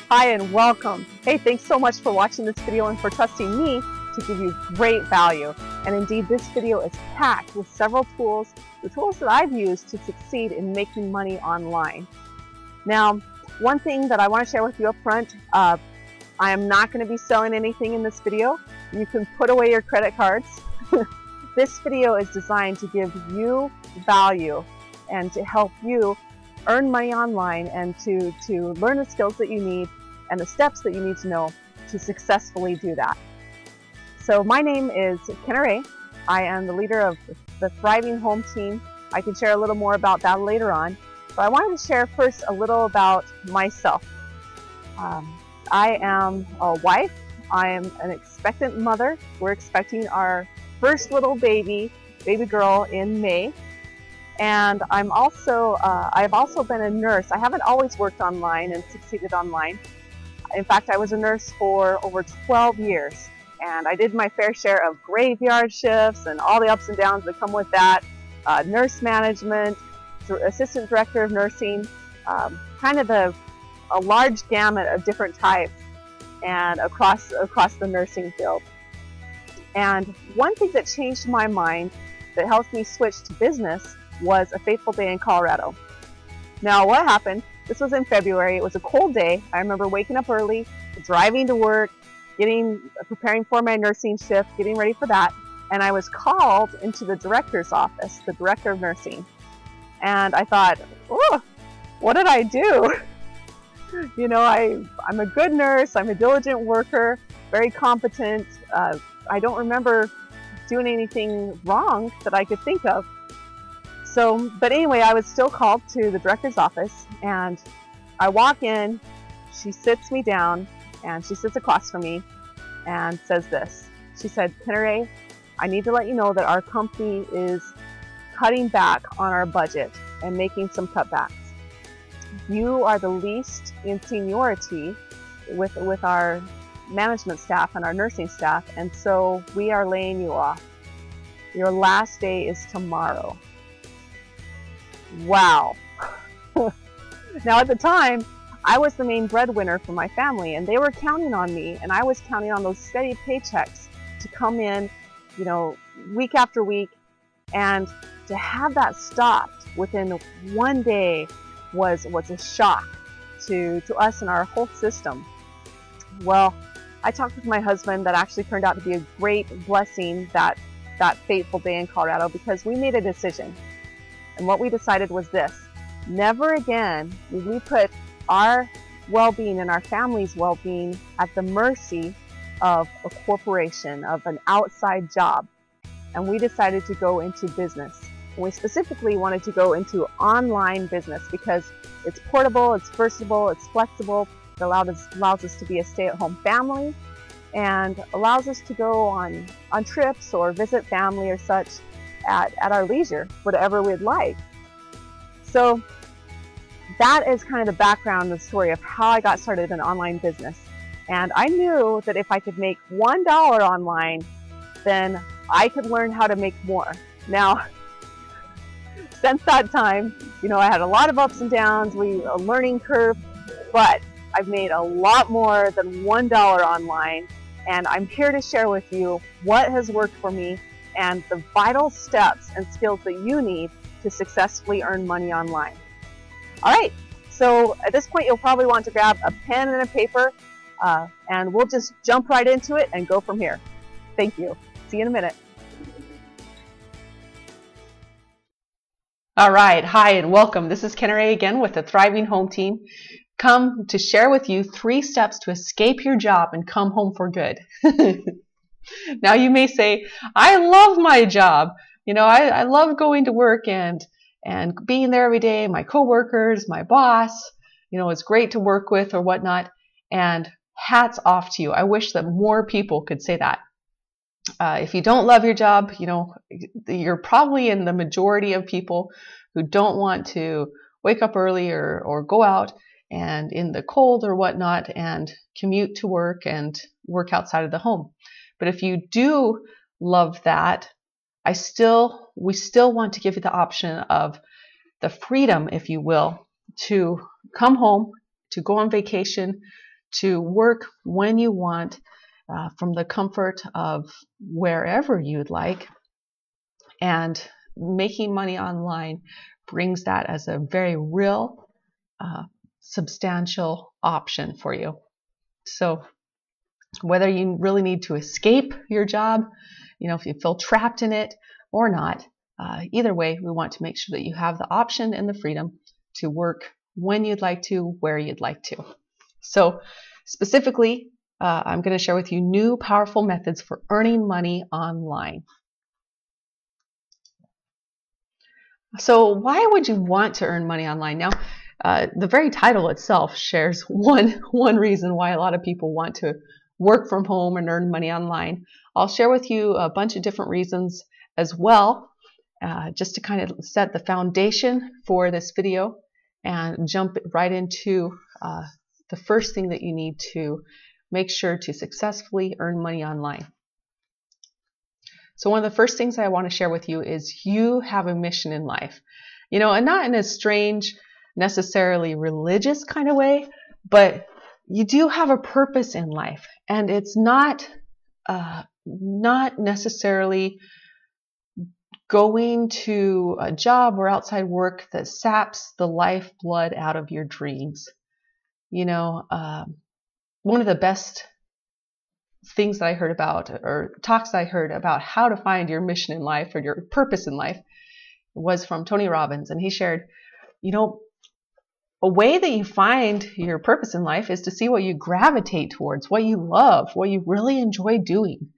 Hi and welcome. Hey, thanks so much for watching this video and for trusting me to give you great value. And indeed, this video is packed with several tools, the tools that I've used to succeed in making money online. Now, one thing that I want to share with you up front, I am not going to be selling anything in this video. You can put away your credit cards. This video is designed to give you value and to help you earn money online and to learn the skills that you need and the steps that you need to know to successfully do that. So my name is Kenna Rae. I am the leader of the Thriving Home team. I can share a little more about that later on, but I wanted to share first a little about myself. I am a wife. I am an expectant mother. We're expecting our first little baby girl in May. And I've also been a nurse. I haven't always worked online and succeeded online. In fact, I was a nurse for over 12 years. And I did my fair share of graveyard shifts and all the ups and downs that come with that. Nurse management, assistant director of nursing, kind of a large gamut of different types and across the nursing field. And one thing that changed my mind that helped me switch to business was a fateful day in Colorado. Now, what happened? This was in February. It was a cold day. I remember waking up early, driving to work, preparing for my nursing shift, getting ready for that, and I was called into the director's office, the director of nursing. And I thought, oh, what did I do? You know, I'm a good nurse. I'm a diligent worker, very competent. I don't remember doing anything wrong that I could think of. So, but anyway, I was still called to the director's office, and I walk in, she sits me down, and she sits across from me and says this. She said, "Kenna Rae, I need to let you know that our company is cutting back on our budget and making some cutbacks. You are the least in seniority with our management staff and our nursing staff, and so we are laying you off. Your last day is tomorrow." Wow. Now at the time, I was the main breadwinner for my family, and they were counting on me, and I was counting on those steady paychecks to come in, you know, week after week, and to have that stopped within one day was a shock to us and our whole system. Well, I talked with my husband. That actually turned out to be a great blessing, that fateful day in Colorado, because we made a decision. And what we decided was this: never again will we put our well-being and our family's well-being at the mercy of a corporation, of an outside job. And we decided to go into business. And we specifically wanted to go into online business because it's portable, it's versatile, it's flexible. It allows us to be a stay-at-home family and allows us to go on trips or visit family or such at our leisure, whatever we'd like. So that is kind of the background, the story of how I got started in online business. And I knew that if I could make $1 online, then I could learn how to make more. Now, since that time, you know, I had a lot of ups and downs, a learning curve, but I've made a lot more than $1 online. And I'm here to share with you what has worked for me and the vital steps and skills that you need to successfully earn money online. All right, so at this point, you'll probably want to grab a pen and a paper, and we'll just jump right into it and go from here. Thank you. See you in a minute. All right, hi and welcome. This is Kenna Rae again with the Thriving Home team. Come to share with you 3 steps to escape your job and come home for good. Now you may say, I love my job. You know, I love going to work and being there every day, my coworkers, my boss, you know, it's great to work with or whatnot. And hats off to you. I wish that more people could say that. If you don't love your job, you know, you're probably in the majority of people who don't want to wake up early or go out and in the cold or whatnot and commute to work and work outside of the home. But if you do love that, we still want to give you the option of the freedom, if you will, to come home to go on vacation, to work when you want, from the comfort of wherever you'd like. And making money online brings that as a very real, substantial option for you. So whether you really need to escape your job, if you feel trapped in it or not, either way, we want to make sure that you have the option and the freedom to work when you'd like to, where you'd like to. So specifically, I'm going to share with you new powerful methods for earning money online. So why would you want to earn money online? Now, the very title itself shares one reason why a lot of people want to work from home and earn money online. I'll share with you a bunch of different reasons as well, just to kind of set the foundation for this video and jump right into the first thing that you need to make sure to successfully earn money online. So one of the first things I want to share with you is you have a mission in life, and not in a strange, necessarily religious kind of way, but you do have a purpose in life, and it's not necessarily going to a job or outside work that saps the lifeblood out of your dreams. One of the best things that I heard about, or talks I heard about how to find your mission in life or your purpose in life, was from Tony Robbins. And he shared, a way that you find your purpose in life is to see what you gravitate towards, what you love, what you really enjoy doing.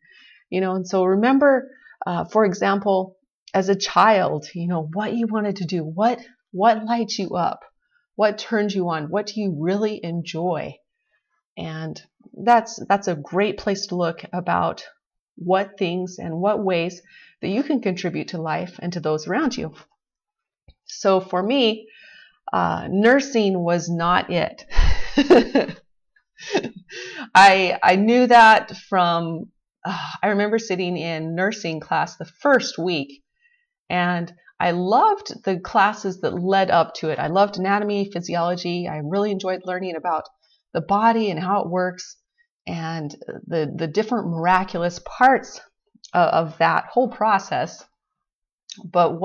And so remember, for example, as a child, what you wanted to do, what lights you up, what turns you on, what do you really enjoy? And that's a great place to look about what things and what ways that you can contribute to life and to those around you. So for me, nursing was not it. I knew that from, I remember sitting in nursing class the first week, and I loved the classes that led up to it. I loved anatomy, physiology. I really enjoyed learning about the body and how it works, and the different miraculous parts of that whole process. But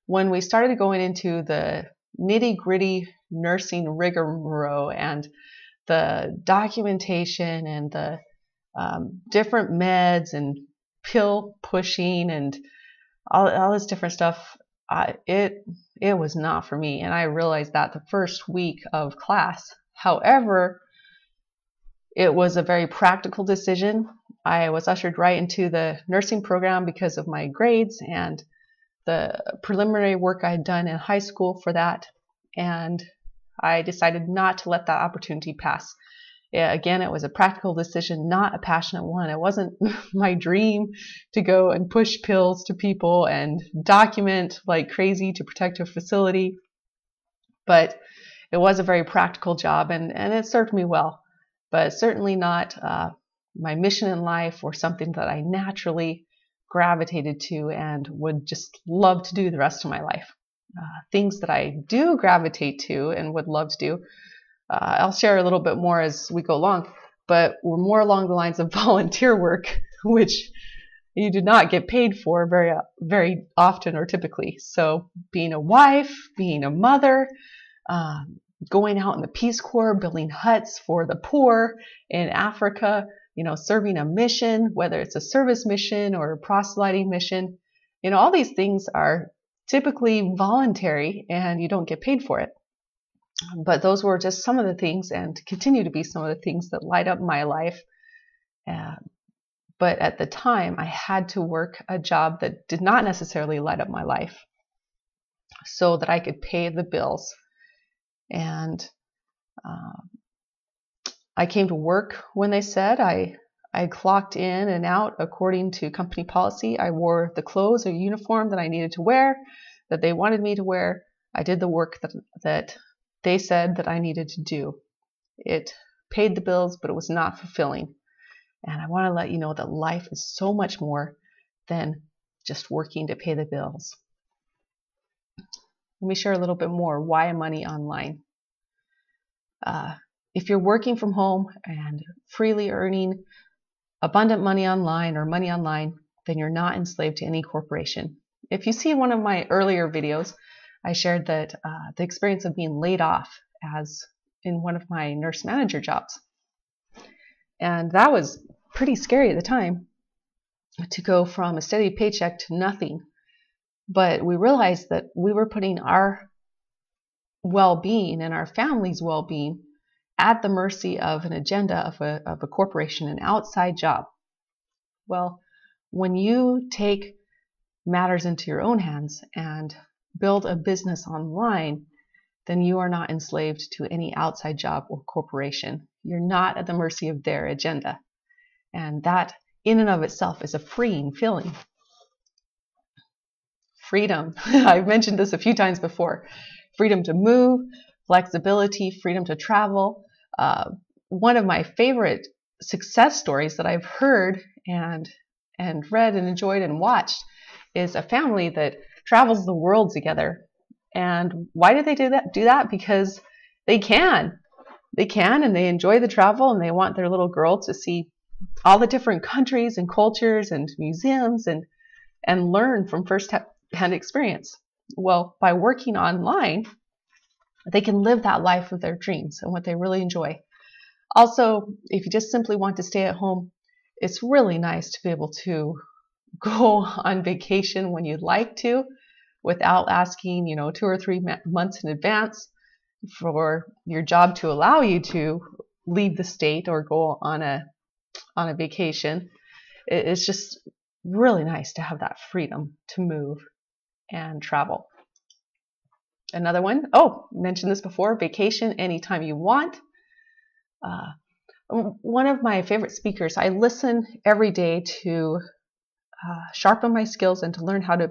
when we started going into the nitty-gritty nursing rigmarole and the documentation and the different meds and pill pushing and all this different stuff, it was not for me. And I realized that the first week of class. However, it was a very practical decision. I was ushered right into the nursing program because of my grades and the preliminary work I had done in high school for that. And I decided not to let that opportunity pass. Again, it was a practical decision, not a passionate one. It wasn't my dream to go and push pills to people and document like crazy to protect a facility. But it was a very practical job, and it served me well, but certainly not my mission in life or something that I naturally gravitated to and would just love to do the rest of my life. Things that I do gravitate to and would love to do, I'll share a little bit more as we go along, but we're more along the lines of volunteer work, which you do not get paid for very, very often or typically. So being a wife, being a mother, going out in the Peace Corps, building huts for the poor in Africa, serving a mission, whether it's a service mission or a proselyting mission, all these things are typically voluntary and you don't get paid for it. But those were just some of the things, and continue to be some of the things that light up my life. But at the time, I had to work a job that did not necessarily light up my life so that I could pay the bills. And I came to work when they said. I clocked in and out according to company policy. I wore the clothes or uniform that I needed to wear, that they wanted me to wear. I did the work that they said that I needed to do. It paid the bills, but it was not fulfilling. And I want to let you know that life is so much more than just working to pay the bills. Let me share a little bit more. Why money online? If you're working from home and freely earning abundant money online or money online, then you're not enslaved to any corporation. If you see one of my earlier videos, I shared that the experience of being laid off as in one of my nurse manager jobs. And that was pretty scary at the time, to go from a steady paycheck to nothing. But we realized that we were putting our well-being and our family's well-being at the mercy of an agenda of a corporation, an outside job. Well, when you take matters into your own hands and build a business online, then you are not enslaved to any outside job or corporation. You're not at the mercy of their agenda. And that in and of itself is a freeing feeling. Freedom. I've mentioned this a few times before. Freedom to move, flexibility, freedom to travel. One of my favorite success stories that I've heard and read and enjoyed and watched is a family that travels the world together. And why do they do that? Because they can. They can, and they enjoy the travel, and they want their little girl to see all the different countries and cultures and museums and learn from first-hand experience. Well, by working online, they can live that life of their dreams and what they really enjoy. Also, if you just simply want to stay at home, it's really nice to be able to go on vacation when you'd like to without asking, 2 or 3 months in advance for your job to allow you to leave the state or go on a vacation. It's just really nice to have that freedom to move and travel. Another one, mentioned this before, vacation anytime you want. One of my favorite speakers, I listen every day to sharpen my skills and to learn how to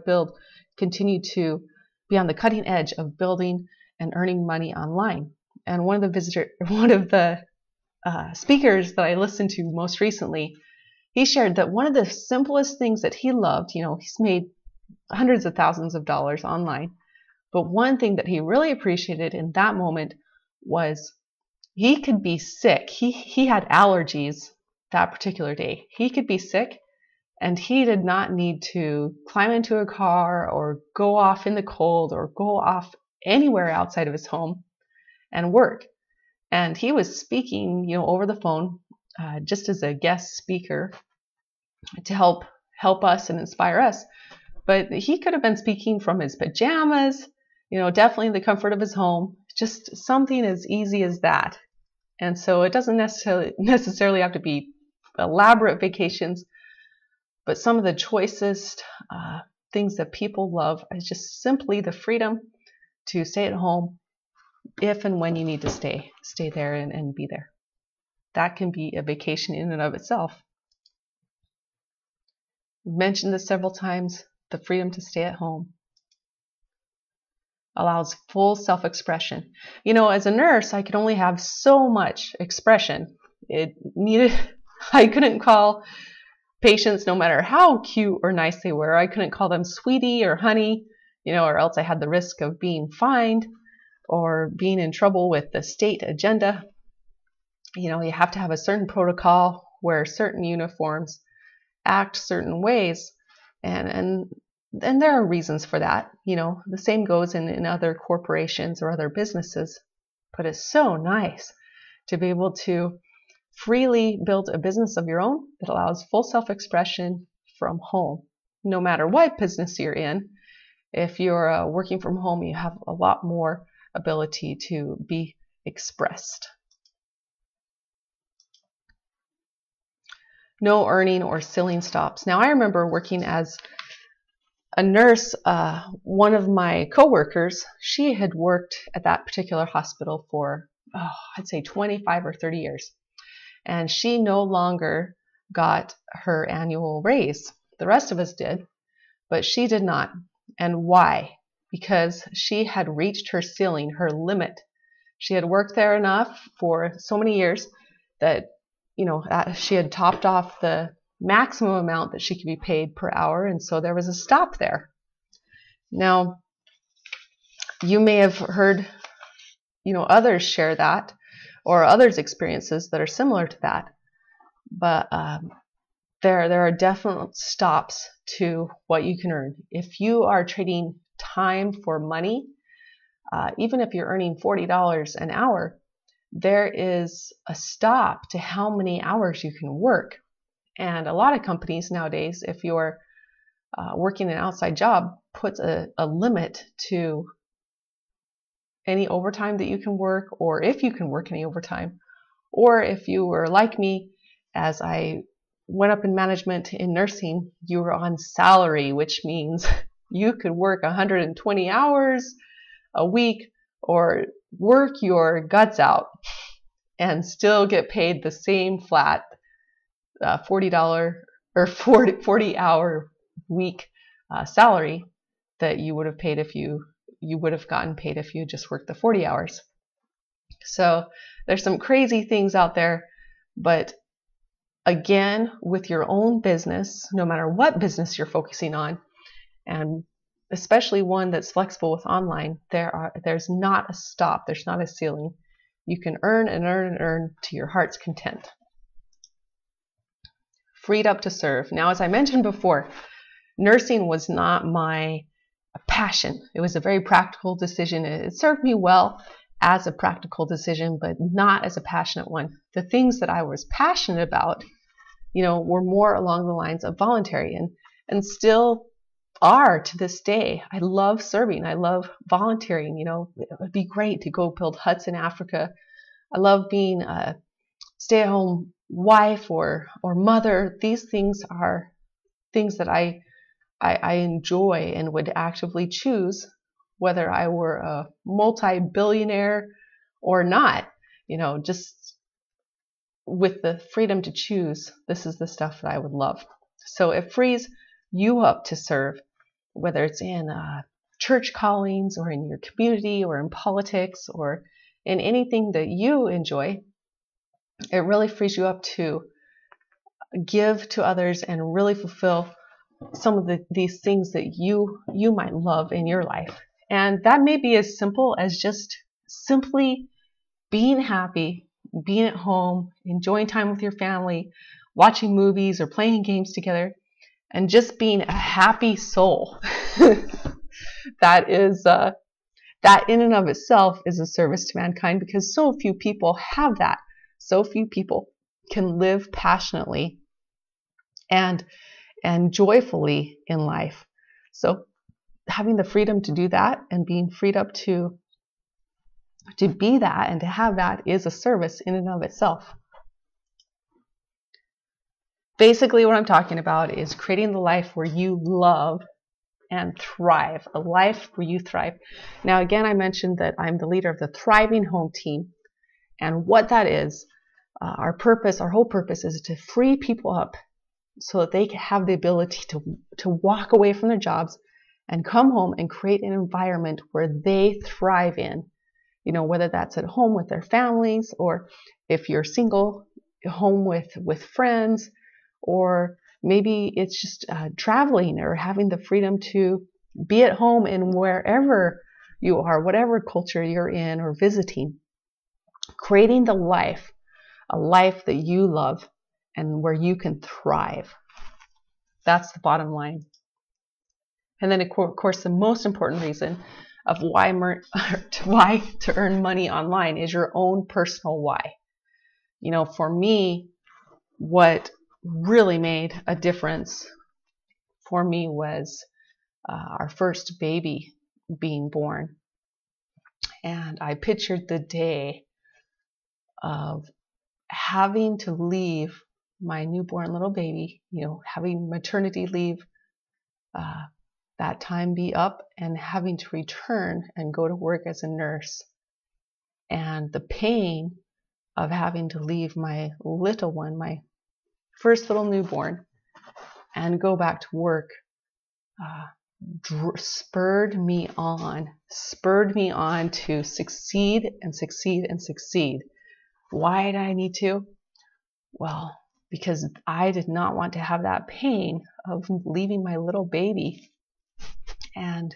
continue to be on the cutting edge of building and earning money online. And one of the speakers that I listened to most recently, he shared that one of the simplest things that he loved, he's made hundreds of thousands of dollars online, but one thing that he really appreciated in that moment was he could be sick. He had allergies that particular day. He could be sick, and he did not need to climb into a car or go off in the cold or go off anywhere outside of his home and work. And he was speaking, over the phone, just as a guest speaker to help us and inspire us. But he could have been speaking from his pajamas, definitely in the comfort of his home, just something as easy as that. And so it doesn't necessarily have to be elaborate vacations, but some of the choicest things that people love is just simply the freedom to stay at home if and when you need to stay there and be there. That can be a vacation in and of itself. I've mentioned this several times. The freedom to stay at home allows full self-expression. As a nurse, I could only have so much expression. I couldn't call patients, no matter how cute or nice they were, I couldn't call them sweetie or honey, or else I had the risk of being fined or being in trouble with the state agenda. You have to have a certain protocol, wear certain uniforms, act certain ways, and there are reasons for that. The same goes in other corporations or other businesses. But it's so nice to be able to freely build a business of your own that allows full self-expression from home, no matter what business you're in. If you're working from home, you have a lot more ability to be expressed. No earning or ceiling stops. Now, I remember working as a nurse. One of my coworkers, she had worked at that particular hospital for, I'd say 25 or 30 years. And she no longer got her annual raise. The rest of us did, but she did not. And why? Because she had reached her ceiling, her limit. She had worked there enough for so many years that, she had topped off the maximum amount that she could be paid per hour, and so there was a stop there. Now, you may have heard, others share that, or others' experiences that are similar to that. But there are definite stops to what you can earn. If you are trading time for money, even if you're earning $40 an hour, there is a stop to how many hours you can work. And a lot of companies nowadays, if you're working an outside job, puts a limit to any overtime that you can work, or if you can work any overtime. Or if you were like me, as I went up in management in nursing, you were on salary, which means you could work 120 hours a week or work your guts out and still get paid the same flat $40 or 40 hour week salary that you would have paid if you would have gotten paid if you just worked the 40 hours. So there's some crazy things out there, but again, with your own business, no matter what business you're focusing on, and especially one that's flexible with online, there's not a stop, there's not a ceiling. You can earn and earn and earn to your heart's content. Freed up to serve. Now, as I mentioned before, nursing was not my passion. It was a very practical decision. It served me well as a practical decision, but not as a passionate one. The things that I was passionate about, were more along the lines of voluntary and still are to this day. I love serving. I love volunteering. It would be great to go build huts in Africa. I love being a stay-at-home wife or mother. These things are things that I enjoy and would actively choose, whether I were a multi-billionaire or not. Just with the freedom to choose, this is the stuff that I would love. So it frees you up to serve, whether it's in church callings or in your community or in politics or in anything that you enjoy. It really frees you up to give to others and really fulfill some of these things that you might love in your life. And that may be as simple as just simply being happy, being at home, enjoying time with your family, watching movies or playing games together, and just being a happy soul. That in and of itself is a service to mankind, because so few people have that. So few people can live passionately and joyfully in life. So having the freedom to do that and being freed up to be that and to have that is a service in and of itself. Basically, what I'm talking about is creating the life where you love and thrive, a life where you thrive. Now, again, I mentioned that I'm the leader of the Thriving Home Team. And what that is, our whole purpose is to free people up so that they can have the ability to walk away from their jobs and come home and create an environment where they thrive in. Whether that's at home with their families, or if you're single, home with friends, or maybe it's just traveling or having the freedom to be at home in wherever you are, whatever culture you're in or visiting. Creating a life that you love and where you can thrive. That's the bottom line. And then, of course, the most important reason of why to earn money online is your own personal why. For me, what really made a difference for me was our first baby being born. And I pictured the day of having to leave my newborn little baby, having maternity leave, that time be up, and having to return and go to work as a nurse. And the pain of having to leave my little one, my first little newborn, and go back to work spurred me on to succeed and succeed and succeed. Why did I need to? Well, because I did not want to have that pain of leaving my little baby and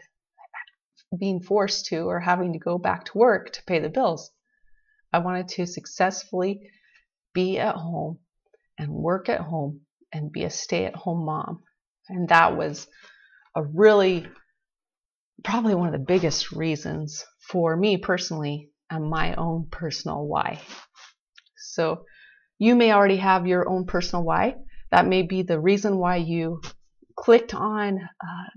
being forced to or having to go back to work to pay the bills. I wanted to successfully be at home and work at home and be a stay-at-home mom. And that was probably one of the biggest reasons for me personally and my own personal why. So you may already have your own personal why. That may be the reason why you clicked on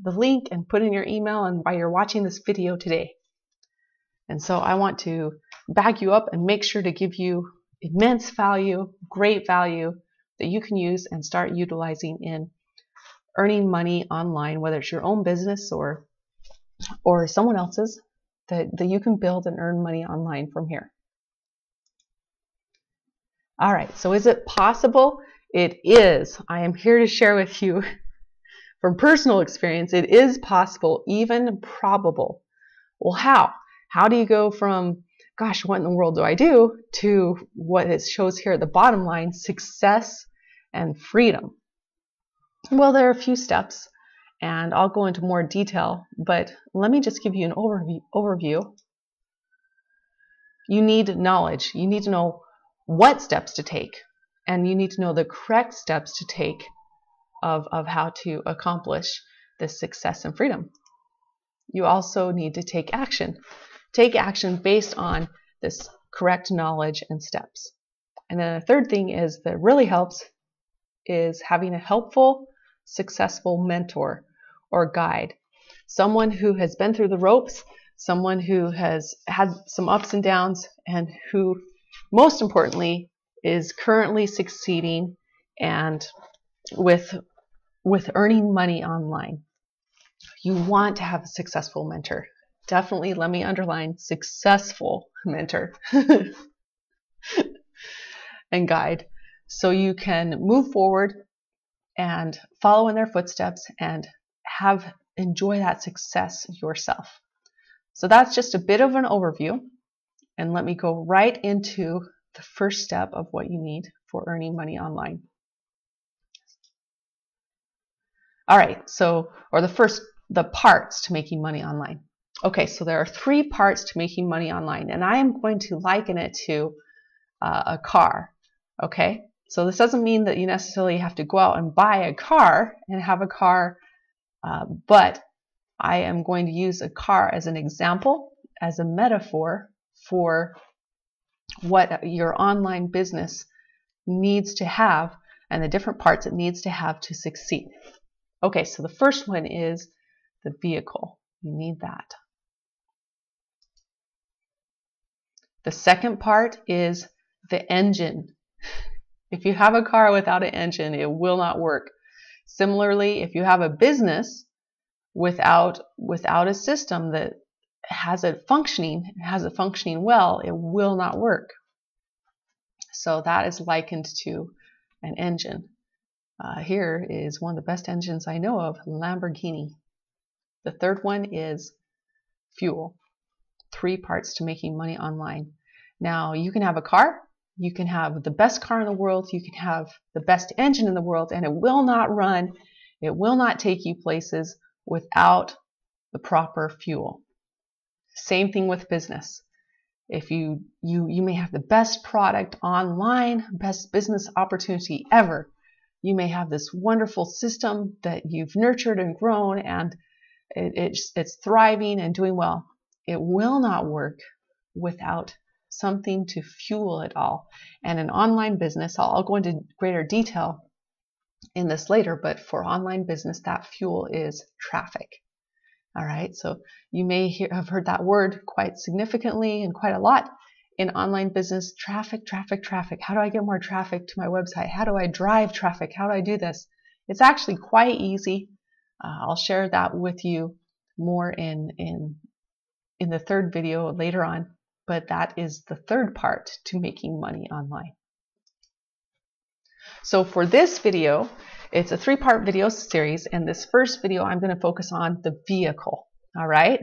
the link and put in your email and why you're watching this video today. And so I want to back you up and make sure to give you immense value, great value that you can use and start utilizing in earning money online, whether it's your own business or someone else's, that you can build and earn money online from here. All right, so is it possible? It is. I am here to share with you from personal experience, it is possible, even probable. Well, how? How do you go from, gosh, what in the world do I do, to what it shows here at the bottom line, success and freedom? Well, there are a few steps, and I'll go into more detail, but let me just give you an overview. You need knowledge. You need to know what steps to take, and you need to know the correct steps to take of how to accomplish this success and freedom. You also need to take action. Take action based on this correct knowledge and steps. And then the third thing is that really helps is having a helpful, successful mentor or guide. Someone who has been through the ropes, someone who has had some ups and downs, and who, most importantly, is currently succeeding and with earning money online. You want to have a successful mentor. Definitely, let me underline, successful mentor and guide, so you can move forward and follow in their footsteps and enjoy that success yourself. So that's just a bit of an overview, and let me go right into the first step of what you need for earning money online. All right, so, or the parts to making money online. Okay, so there are 3 parts to making money online, and I am going to liken it to a car. Okay, so this doesn't mean that you necessarily have to go out and buy a car and have a car, but I am going to use a car as an example, as a metaphor for what your online business needs to have and the different parts it needs to have to succeed. Okay, so the first one is the vehicle. You need that. The second part is the engine. If you have a car without an engine, it will not work. Similarly, if you have a business without a system that has it functioning well, it will not work. So that is likened to an engine. Here is one of the best engines I know of, Lamborghini. The third one is fuel. 3 parts to making money online. Now, you can have a car, you can have the best car in the world, you can have the best engine in the world, and it will not run, it will not take you places without the proper fuel. Same thing with business. If you may have the best product online, best business opportunity ever. You may have this wonderful system that you've nurtured and grown, and it's thriving and doing well. It will not work without something to fuel it all. And an online business, I'll go into greater detail in this later, but for online business, that fuel is traffic. All right, so you may have heard that word quite significantly and quite a lot in online business. Traffic, traffic, traffic. How do I get more traffic to my website? How do I drive traffic? How do I do this? It's actually quite easy. I'll share that with you more in the third video later on, but that is the third part to making money online. So for this video, it's a 3-part video series, and this first video I'm going to focus on the vehicle. All right,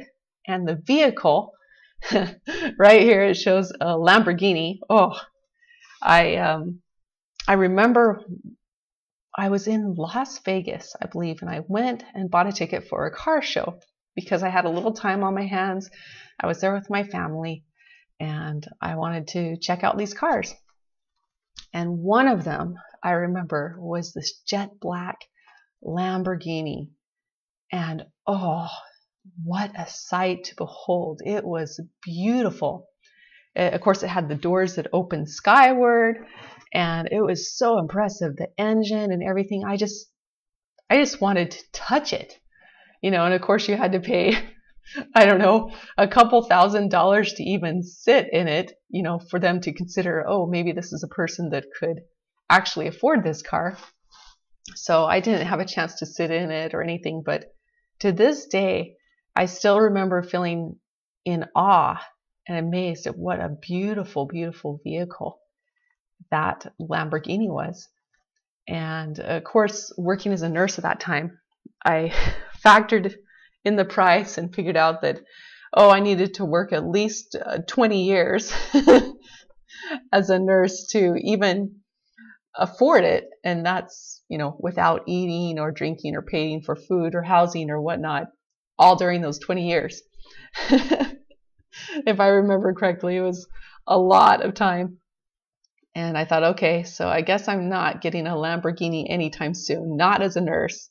and the vehicle right here, it shows a Lamborghini. Oh, I remember I was in Las Vegas, I believe, and I went and bought a ticket for a car show because I had a little time on my hands. I was there with my family, and I wanted to check out these cars. And one of them, I remember, was this jet black Lamborghini. And oh, what a sight to behold. It was beautiful. Of course, it had the doors that opened skyward, and it was so impressive. The engine and everything. I just wanted to touch it, and of course you had to pay, I don't know, a couple $1,000s to even sit in it, for them to consider, oh, maybe this is a person that could actually afford this car. So I didn't have a chance to sit in it or anything, but to this day, I still remember feeling in awe and amazed at what a beautiful, beautiful vehicle that Lamborghini was. And of course, working as a nurse at that time, I factored in the price and figured out that, I needed to work at least 20 years as a nurse to even afford it. And that's, without eating or drinking or paying for food or housing or whatnot, all during those 20 years. If I remember correctly, it was a lot of time. And I thought, okay, so I guess I'm not getting a Lamborghini anytime soon, not as a nurse.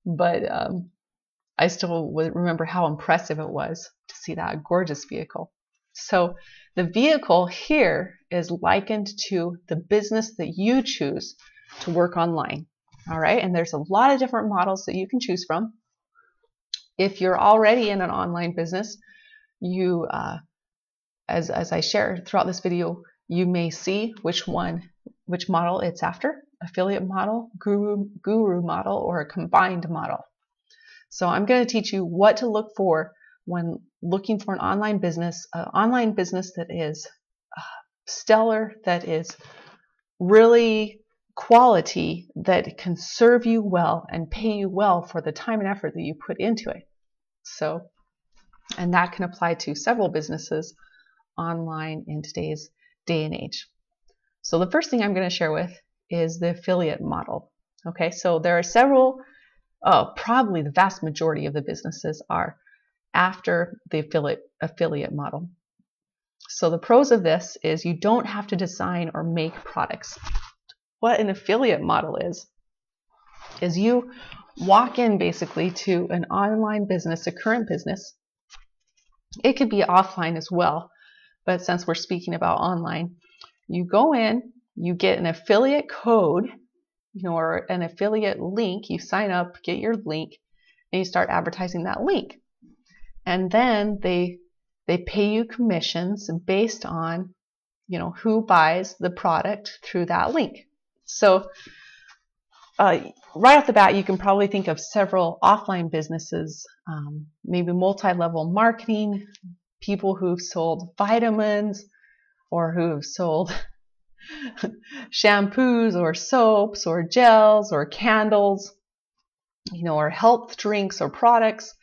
But I still remember how impressive it was to see that gorgeous vehicle. So the vehicle here is likened to the business that you choose to work online. All right, and there's a lot of different models that you can choose from. If you're already in an online business, you, as I share throughout this video, you may see which model it's after: affiliate model, guru model, or a combined model. So I'm going to teach you what to look for when looking for an online business that is stellar, that is really quality, that can serve you well and pay you well for the time and effort that you put into it. So, and that can apply to several businesses online in today's day and age. So the first thing I'm going to share with is the affiliate model. Okay, so there are several, probably the vast majority of the businesses are after the affiliate model. So the pros of this is you don't have to design or make products. What an affiliate model is you walk in basically to an online business, a current business. It could be offline as well, but since we're speaking about online, you go in, you get an affiliate code, or an affiliate link. You sign up, get your link, and you start advertising that link. And then they pay you commissions based on, who buys the product through that link. So right off the bat, you can probably think of several offline businesses, maybe multi-level marketing, people who've sold vitamins or who've sold shampoos or soaps or gels or candles, or health drinks or products.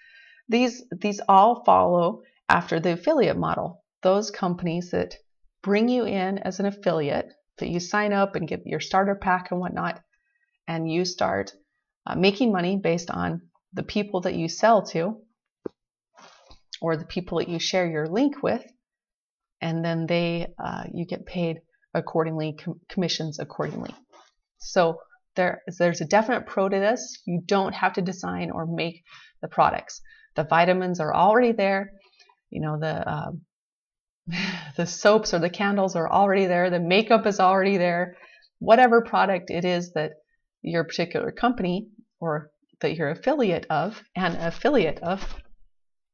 These all follow after the affiliate model. Those companies that bring you in as an affiliate, that you sign up and get your starter pack and whatnot, and you start making money based on the people that you sell to or the people that you share your link with, and then you get paid accordingly, commissions accordingly. So there's a definite pro to this. You don't have to design or make the products. The vitamins are already there. The soaps or the candles are already there. The makeup is already there. Whatever product it is that your particular company or that you're an affiliate of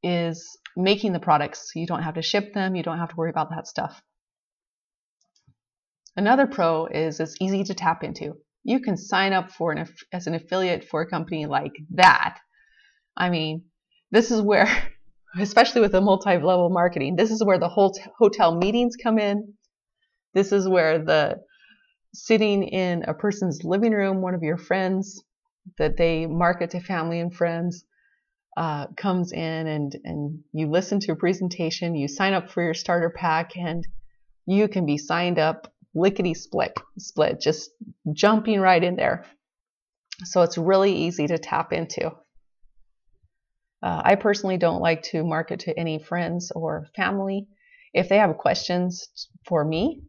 is making the products. You don't have to ship them. You don't have to worry about that stuff. Another pro is it's easy to tap into. You can sign up as an affiliate for a company like that. I mean, this is where, especially with the multi-level marketing, this is where the whole hotel meetings come in. This is where the sitting in a person's living room, one of your friends that they market to family and friends, comes in, and you listen to a presentation, you sign up for your starter pack, and you can be signed up lickety split, just jumping right in there. So it's really easy to tap into. I personally don't like to market to any friends or family. If they have questions for me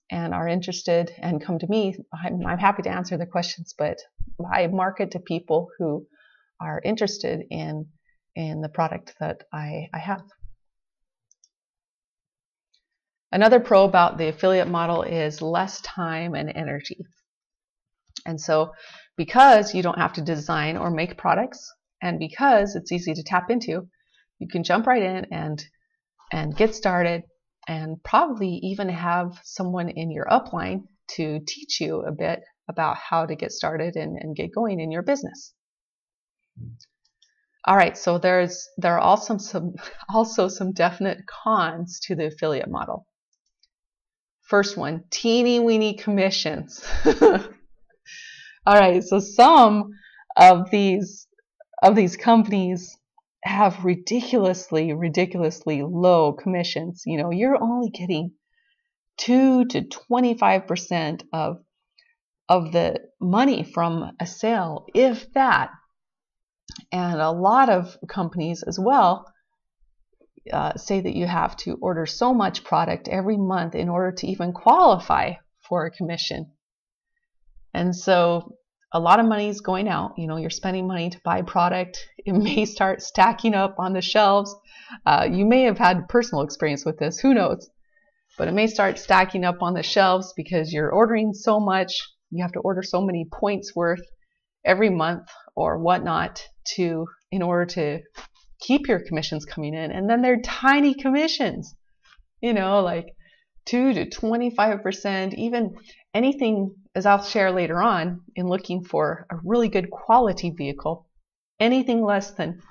and are interested and come to me, I'm happy to answer the questions, but I market to people who are interested in the product that I have. Another pro about the affiliate model is less time and energy. And so because you don't have to design or make products, and because it's easy to tap into, you can jump right in and get started, and probably even have someone in your upline to teach you a bit about how to get started and get going in your business. All right, so there are also some definite cons to the affiliate model. First one, teeny weeny commissions. All right, so some of these companies have ridiculously low commissions. You know, you're only getting 2 to 25% of the money from a sale, if that. And a lot of companies as well say that you have to order so much product every month in order to even qualify for a commission. And so a lot of money is going out. You know, you're spending money to buy product. It may start stacking up on the shelves. You may have had personal experience with this, who knows? But it may start stacking up on the shelves because you're ordering so much. You have to order so many points worth every month or whatnot in order to keep your commissions coming in. And then they're tiny commissions, you know, like 2 to 25%, even anything, as I'll share later on, in looking for a really good quality vehicle, anything less than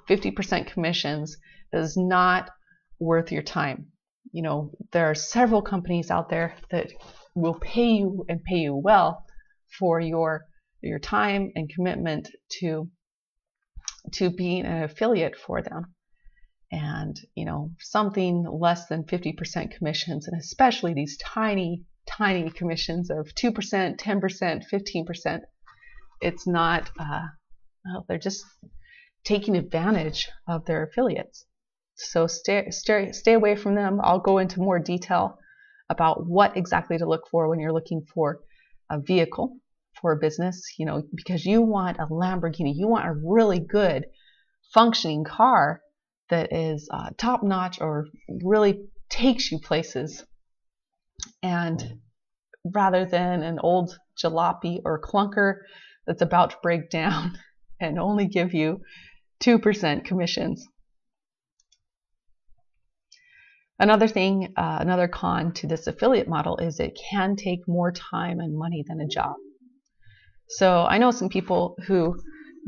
50% commissions is not worth your time. You know, there are several companies out there that will pay you and pay you well for your time and commitment to being an affiliate for them. And, you know, something less than 50% commissions, and especially these tiny commissions of 2%, 10%, 15%, it's not, well, they're just taking advantage of their affiliates. So stay away from them. I'll go into more detail about what exactly to look for when you're looking for a vehicle for a business, you know, because you want a Lamborghini, you want a really good functioning car that is top notch or really takes you places, and rather than an old jalopy or clunker that's about to break down and only give you 2% commissions. Another thing, another con to this affiliate model is it can take more time and money than a job. So I know some people who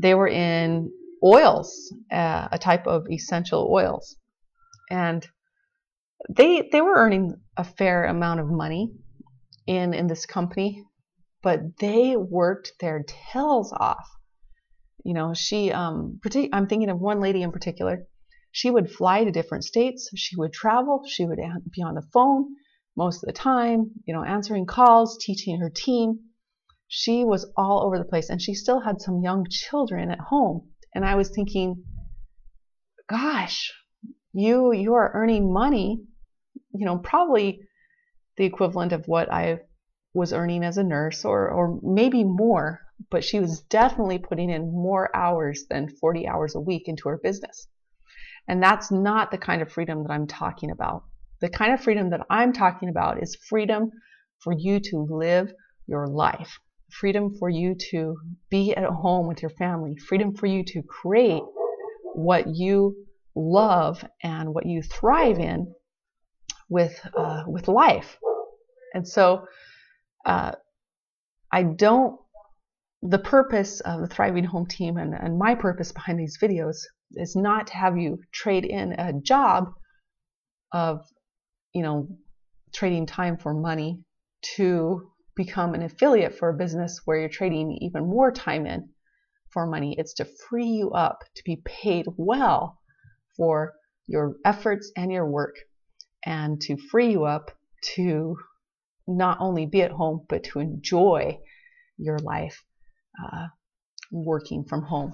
they were in oils, a type of essential oils, and they were earning a fair amount of money in this company, but they worked their tails off. You know, I'm thinking of one lady in particular. She would fly to different states. She would travel. She would be on the phone most of the time, you know, answering calls, teaching her team. She was all over the place, and she still had some young children at home. And I was thinking, gosh, you are earning money, you know, probably the equivalent of what I was earning as a nurse, or maybe more, but she was definitely putting in more hours than 40 hours a week into her business. And that's not the kind of freedom that I'm talking about. The kind of freedom that I'm talking about is freedom for you to live your life, freedom for you to be at home with your family, freedom for you to create what you love and what you thrive in with life. And so the purpose of the Thriving Home Team and my purpose behind these videos is not to have you trade in a job of, you know, trading time for money to become an affiliate for a business where you're trading even more time in for money. It's to free you up to be paid well for your efforts and your work, and to free you up to not only be at home, but to enjoy your life working from home,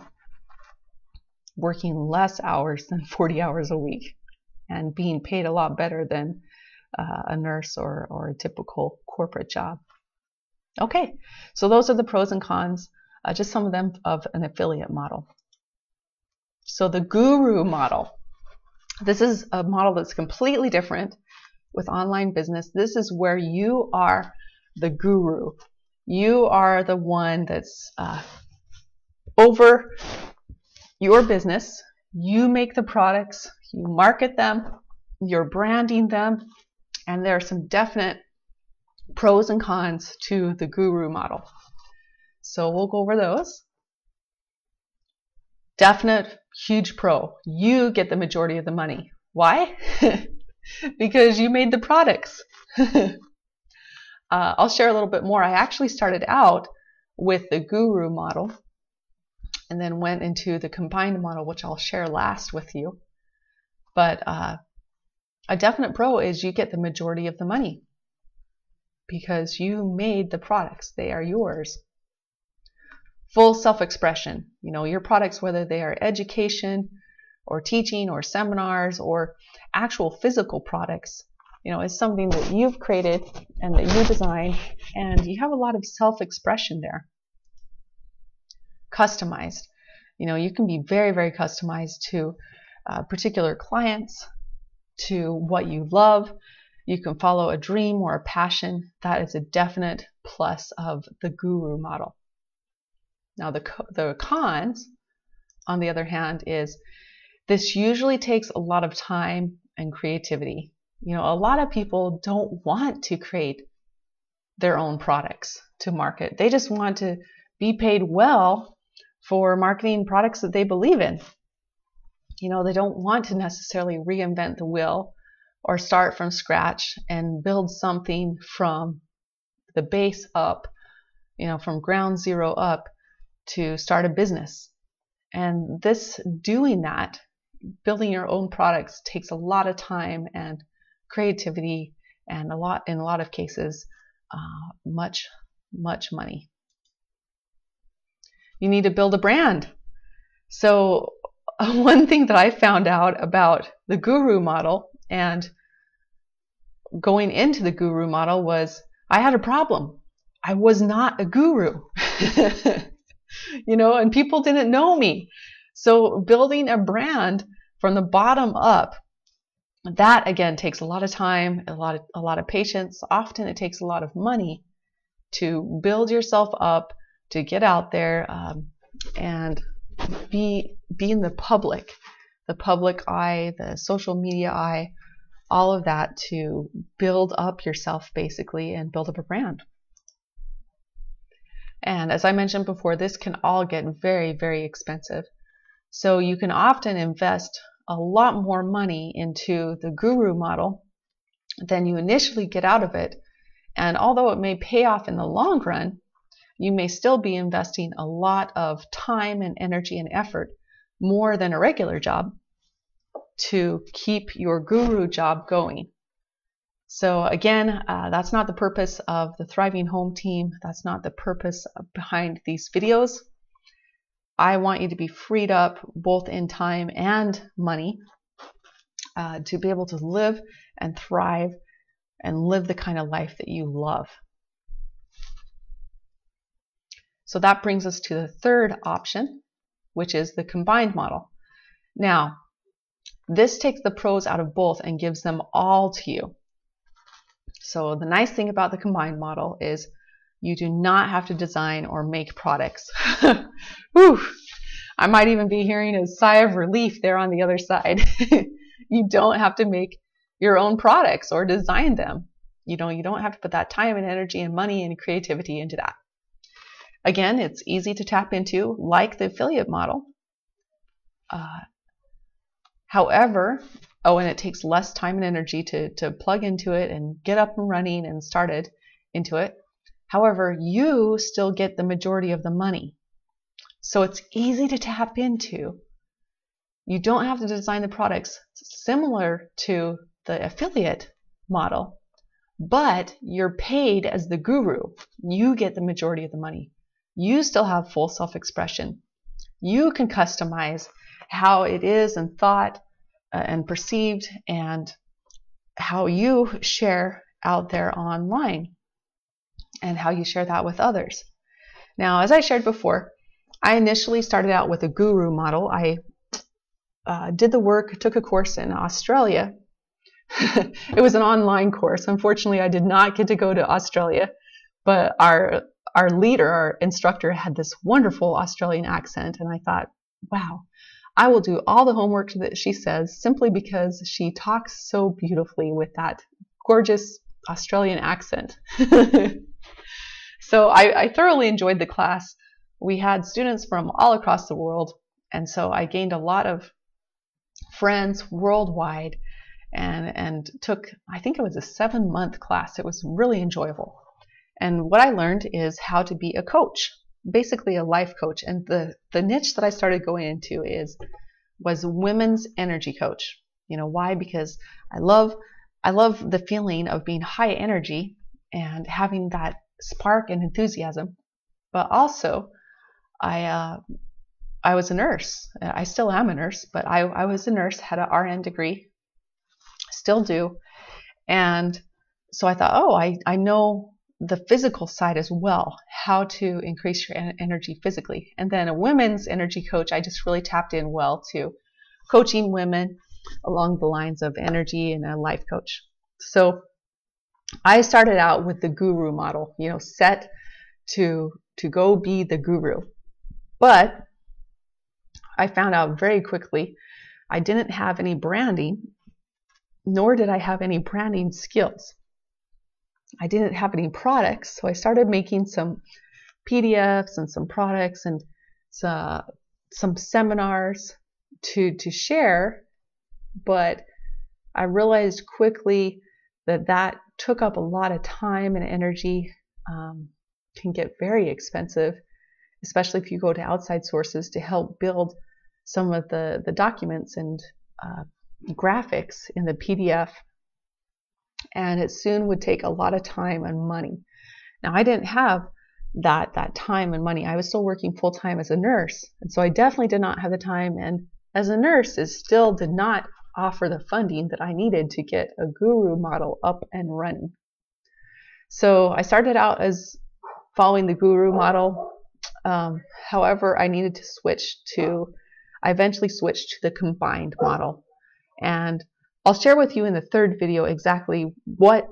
working less hours than 40 hours a week. and being paid a lot better than a nurse or a typical corporate job. Okay, so those are the pros and cons, just some of them of an affiliate model. So the guru model. This is a model that's completely different with online business. This is where you are the guru. You are the one that's over your business. You make the products, you market them, you're branding them, and there are some definite pros and cons to the guru model. So we'll go over those. Definite huge pro. You get the majority of the money. Why? Because you made the products. I'll share a little bit more. I actually started out with the guru model and then went into the combined model, which I'll share last with you. But a definite pro is you get the majority of the money because you made the products. They are yours. Full self-expression. You know, your products, whether they are education or teaching or seminars or actual physical products, you know, is something that you've created and that you design, and you have a lot of self-expression there. Customized. You know, you can be very, very customized to particular clients, to what you love. You can follow a dream or a passion. That is a definite plus of the guru model. Now the cons, on the other hand, is this usually takes a lot of time and creativity. You know, a lot of people don't want to create their own products to market. They just want to be paid well for marketing products that they believe in. You know, they don't want to necessarily reinvent the wheel or start from scratch and build something from the base up, you know, from ground zero up to start a business. And doing that, building your own products, takes a lot of time and creativity, and in a lot of cases, much money. You need to build a brand. So one thing that I found out about the guru model and going into the guru model was I had a problem. I was not a guru. You know, and people didn't know me. So building a brand from the bottom up, that again takes a lot of time, a lot of patience. Often it takes a lot of money to build yourself up, to get out there and be in the public eye, the social media eye, all of that, to build up yourself basically and build up a brand. And as I mentioned before, this can all get very, very expensive. So you can often invest a lot more money into the guru model than you initially get out of it. And although it may pay off in the long run, you may still be investing a lot of time and energy and effort, more than a regular job, to keep your guru job going. So again, that's not the purpose of the Thriving Home team. That's not the purpose behind these videos. I want you to be freed up both in time and money to be able to live and thrive and live the kind of life that you love. So that brings us to the third option, which is the combined model. Now, this takes the pros out of both and gives them all to you. So the nice thing about the combined model is you do not have to design or make products. Whew. I might even be hearing a sigh of relief there on the other side. You don't have to make your own products or design them. You don't have to put that time and energy and money and creativity into that. Again, it's easy to tap into, like the affiliate model. However, and it takes less time and energy to plug into it and get up and running and started into it. However, you still get the majority of the money. So it's easy to tap into. You don't have to design the products similar to the affiliate model, but you're paid as the guru. You get the majority of the money. You still have full self-expression. You can customize how it is and thought and perceived, and how you share out there online and how you share that with others. Now, as I shared before, I initially started out with a guru model. I did the work, took a course in Australia. It was an online course. Unfortunately, I did not get to go to Australia, but our leader, our instructor, had this wonderful Australian accent, and I thought, wow, I will do all the homework that she says simply because she talks so beautifully with that gorgeous Australian accent. So I thoroughly enjoyed the class. We had students from all across the world, and so I gained a lot of friends worldwide, and took, I think it was a 7-month class. It was really enjoyable. And what I learned is how to be a coach, basically a life coach. And the niche that I started going into was women's energy coach. You know why? Because I love the feeling of being high energy and having that spark and enthusiasm. But also, I was a nurse. I still am a nurse, but I was a nurse, had an RN degree, still do. And so I thought, oh, I know the physical side as well, how to increase your energy physically. And then a women's energy coach, I just really tapped in well to coaching women along the lines of energy, and a life coach. So I started out with the guru model, you know, set to go be the guru. But I found out very quickly I didn't have any branding, nor did I have any branding skills. I didn't have any products, so I started making some PDFs and some products and some seminars to share, but I realized quickly that took up a lot of time and energy, can get very expensive, especially if you go to outside sources to help build some of the documents and graphics in the PDF. And it soon would take a lot of time and money. Now, I didn't have that time and money. I was still working full-time as a nurse, and so I definitely did not have the time, and as a nurse, it still did not offer the funding that I needed to get a guru model up and running. So I started out as following the guru model. However, I needed to I eventually switched to the combined model. And I'll share with you in the third video exactly what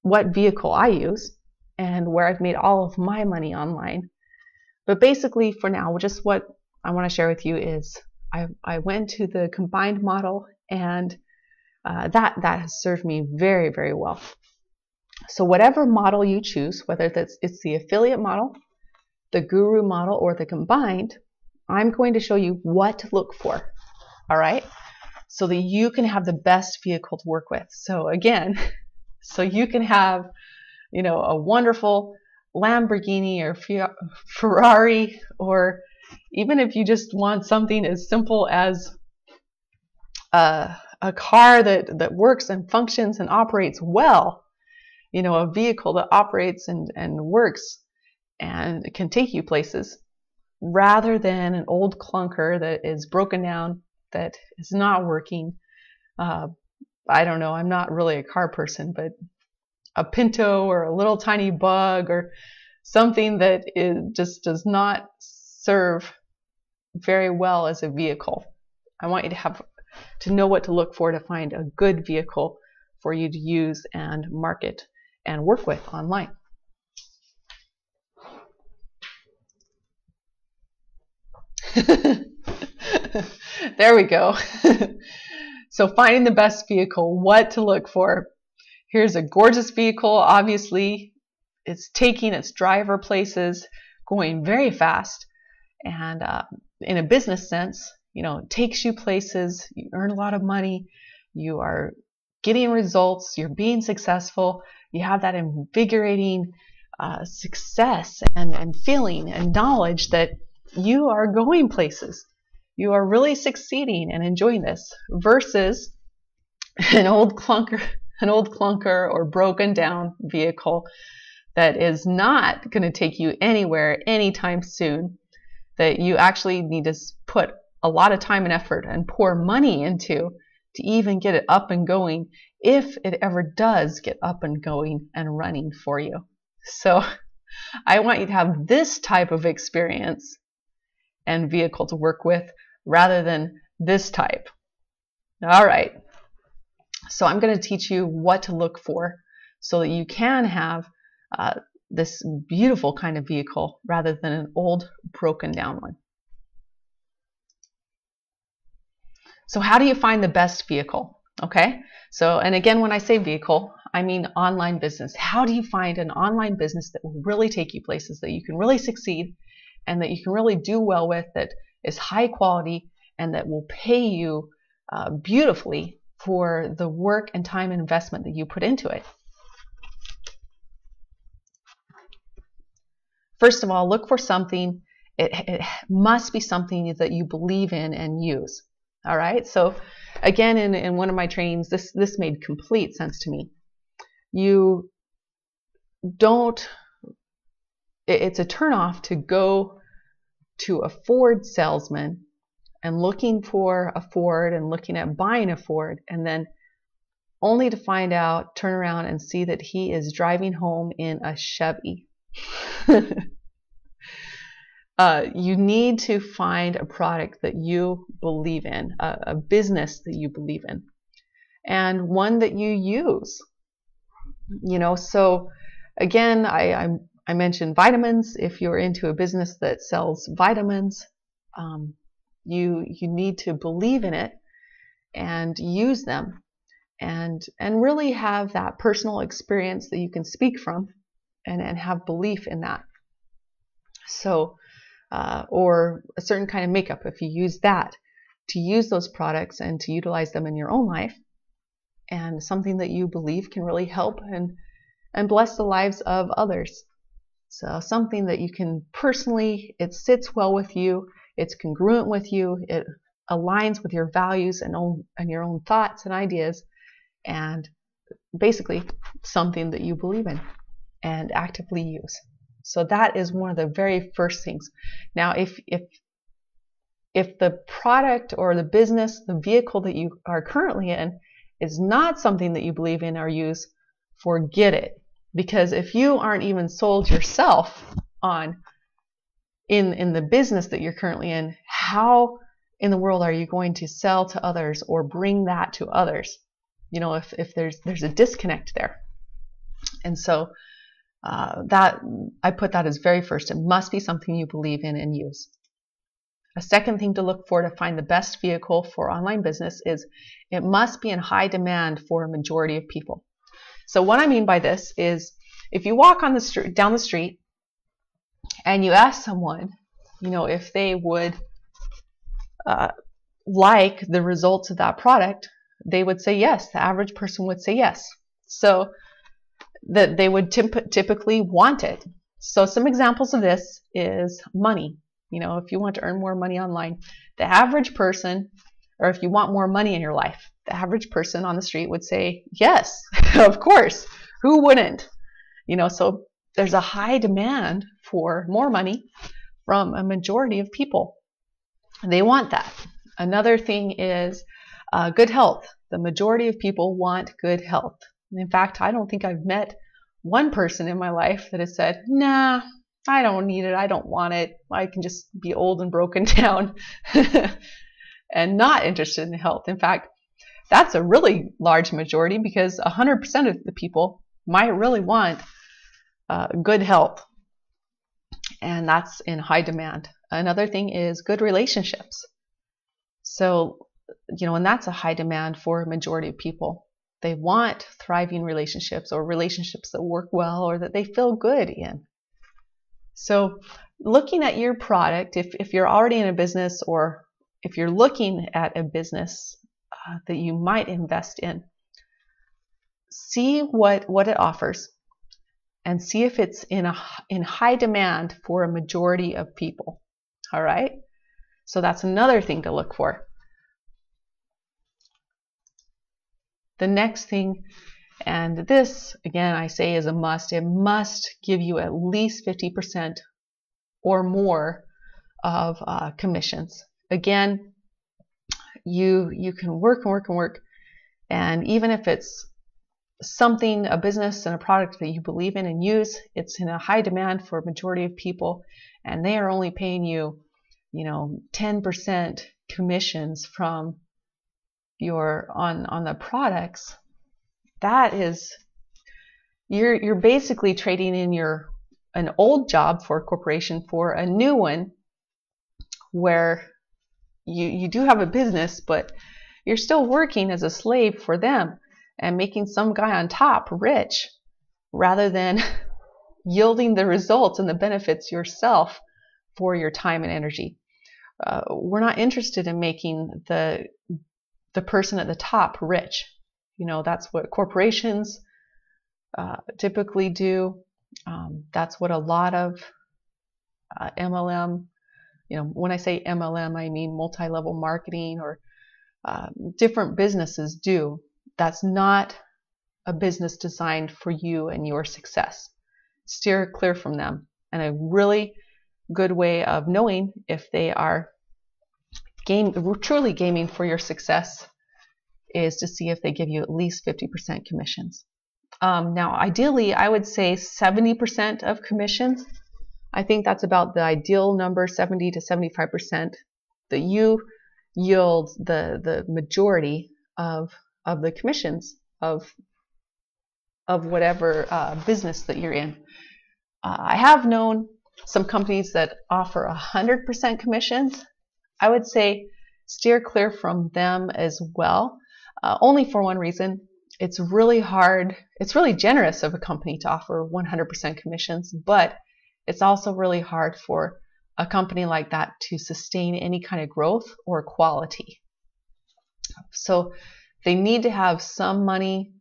vehicle I use and where I've made all of my money online. But basically for now, just what I want to share with you is I went to the combined model, and that has served me very, very well. So whatever model you choose, whether it's the affiliate model, the guru model, or the combined, I'm going to show you what to look for, all right? So that you can have the best vehicle to work with. So again, so you can have, you know, a wonderful Lamborghini or Ferrari, or even if you just want something as simple as a car that works and functions and operates well, you know, a vehicle that operates and works and can take you places, rather than an old clunker that is broken down, that is not working. I don't know, I'm not really a car person, but a Pinto or a little tiny Bug or something that just does not serve very well as a vehicle. I want you to know what to look for to find a good vehicle for you to use and market and work with online. There we go. So finding the best vehicle, what to look for. Here's a gorgeous vehicle. Obviously, it's taking its driver places, going very fast, and in a business sense, you know, it takes you places, you earn a lot of money, you are getting results, you're being successful, you have that invigorating success and feeling and knowledge that you are going places. You are really succeeding and enjoying this, versus an old clunker or broken down vehicle that is not going to take you anywhere anytime soon, that you actually need to put a lot of time and effort and pour money into to even get it up and going, if it ever does get up and going and running for you. So I want you to have this type of experience and vehicle to work with rather than this type. All right. So I'm going to teach you what to look for so that you can have this beautiful kind of vehicle rather than an old, broken down one. So how do you find the best vehicle? Okay. So, and again, when I say vehicle, I mean online business. How do you find an online business that will really take you places, that you can really succeed and that you can really do well with, that is high quality and that will pay you beautifully for the work and time and investment that you put into it? First of all, look for something. It must be something that you believe in and use. All right. So again, in one of my trainings, this made complete sense to me. You don't, it's a turnoff to go to a Ford salesman and looking for a Ford and looking at buying a Ford, and then only to find out, turn around and see that he is driving home in a Chevy. You need to find a product that you believe in, a business that you believe in, and one that you use. You know, so again, I mentioned vitamins. If you're into a business that sells vitamins, you need to believe in it and use them, and really have that personal experience that you can speak from, and have belief in that. So, or a certain kind of makeup, if you use that, to use those products and to utilize them in your own life, and something that you believe can really help and bless the lives of others. So something that you can personally, it sits well with you, it's congruent with you, it aligns with your values and your own thoughts and ideas, and basically something that you believe in and actively use. So that is one of the very first things. Now, if the product or the business, the vehicle that you are currently in is not something that you believe in or use, forget it. Because if you aren't even sold yourself on in the business that you're currently in, how in the world are you going to sell to others or bring that to others? You know, if there's a disconnect there. And so that I put that as very first. It must be something you believe in and use. A second thing to look for to find the best vehicle for online business is it must be in high demand for a majority of people. So what I mean by this is, if you walk on the street, down the street, and you ask someone, you know, if they would like the results of that product, they would say yes. The average person would say yes. So that they would typically want it. So some examples of this is money. You know, if you want to earn more money online, the average person, or if you want more money in your life, the average person on the street would say, yes, of course, who wouldn't? You know, so there's a high demand for more money from a majority of people. They want that. Another thing is good health. The majority of people want good health. In fact, I don't think I've met one person in my life that has said, nah, I don't need it. I don't want it. I can just be old and broken down and not interested in health. In fact, that's a really large majority, because 100% of the people might really want good health. And that's in high demand. Another thing is good relationships. So, you know, and that's a high demand for a majority of people. They want thriving relationships, or relationships that work well or that they feel good in. So looking at your product, if you're already in a business, or if you're looking at a business that you might invest in, see what it offers and see if it's in high demand for a majority of people. All right? So that's another thing to look for. The next thing, and this again I say is a must, it must give you at least 50% or more of commissions. Again, you can work and work and work. And even if it's something, a business and a product that you believe in and use, it's in a high demand for a majority of people, and they are only paying you, 10% commissions from your on the products. That is, you're basically trading in an old job for a corporation for a new one, where you do have a business, but you're still working as a slave for them and making some guy on top rich, rather than yielding the results and the benefits yourself for your time and energy. We're not interested in making the person at the top rich. That's what corporations typically do. That's what a lot of MLM, when I say MLM, I mean multi-level marketing, or different businesses do. That's not a business designed for you and your success. Steer clear from them. And a really good way of knowing if they are truly gaming for your success is to see if they give you at least 50% commissions. Now, ideally, I would say 70% of commissions. I think that's about the ideal number, 70 to 75%, that you yield the majority of the commissions of whatever business that you're in. I have known some companies that offer 100% commissions. I would say steer clear from them as well, only for one reason. It's really hard. It's really generous of a company to offer 100% commissions, but it's also really hard for a company like that to sustain any kind of growth or quality. So they need to have some money,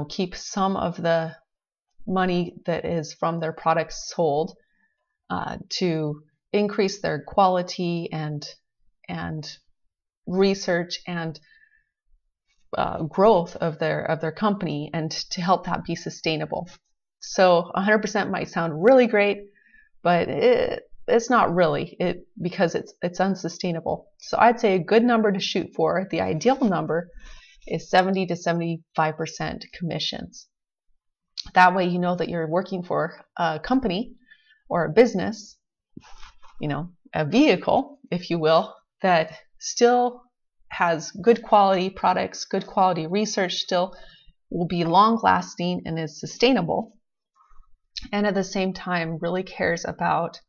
keep some of the money that is from their products sold to increase their quality and research and growth of their company, and to help that be sustainable. So 100% might sound really great, but it's not really, because it's unsustainable. So I'd say a good number to shoot for, the ideal number, is 70 to 75% commissions. That way you know that you're working for a company or a business, a vehicle, if you will, that still has good quality products, good quality research, still will be long lasting and is sustainable, and at the same time really cares about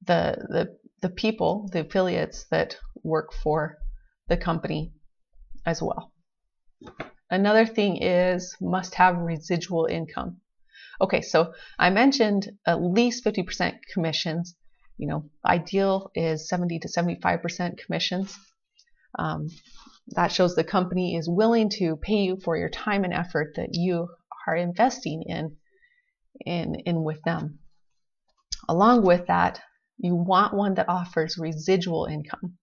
the people, the affiliates that work for the company as well. Another thing is must have residual income. Okay, so I mentioned at least 50% commissions. Ideal is 70 to 75% commissions. That shows the company is willing to pay you for your time and effort that you are investing in with them. Along with that, you want one that offers residual income.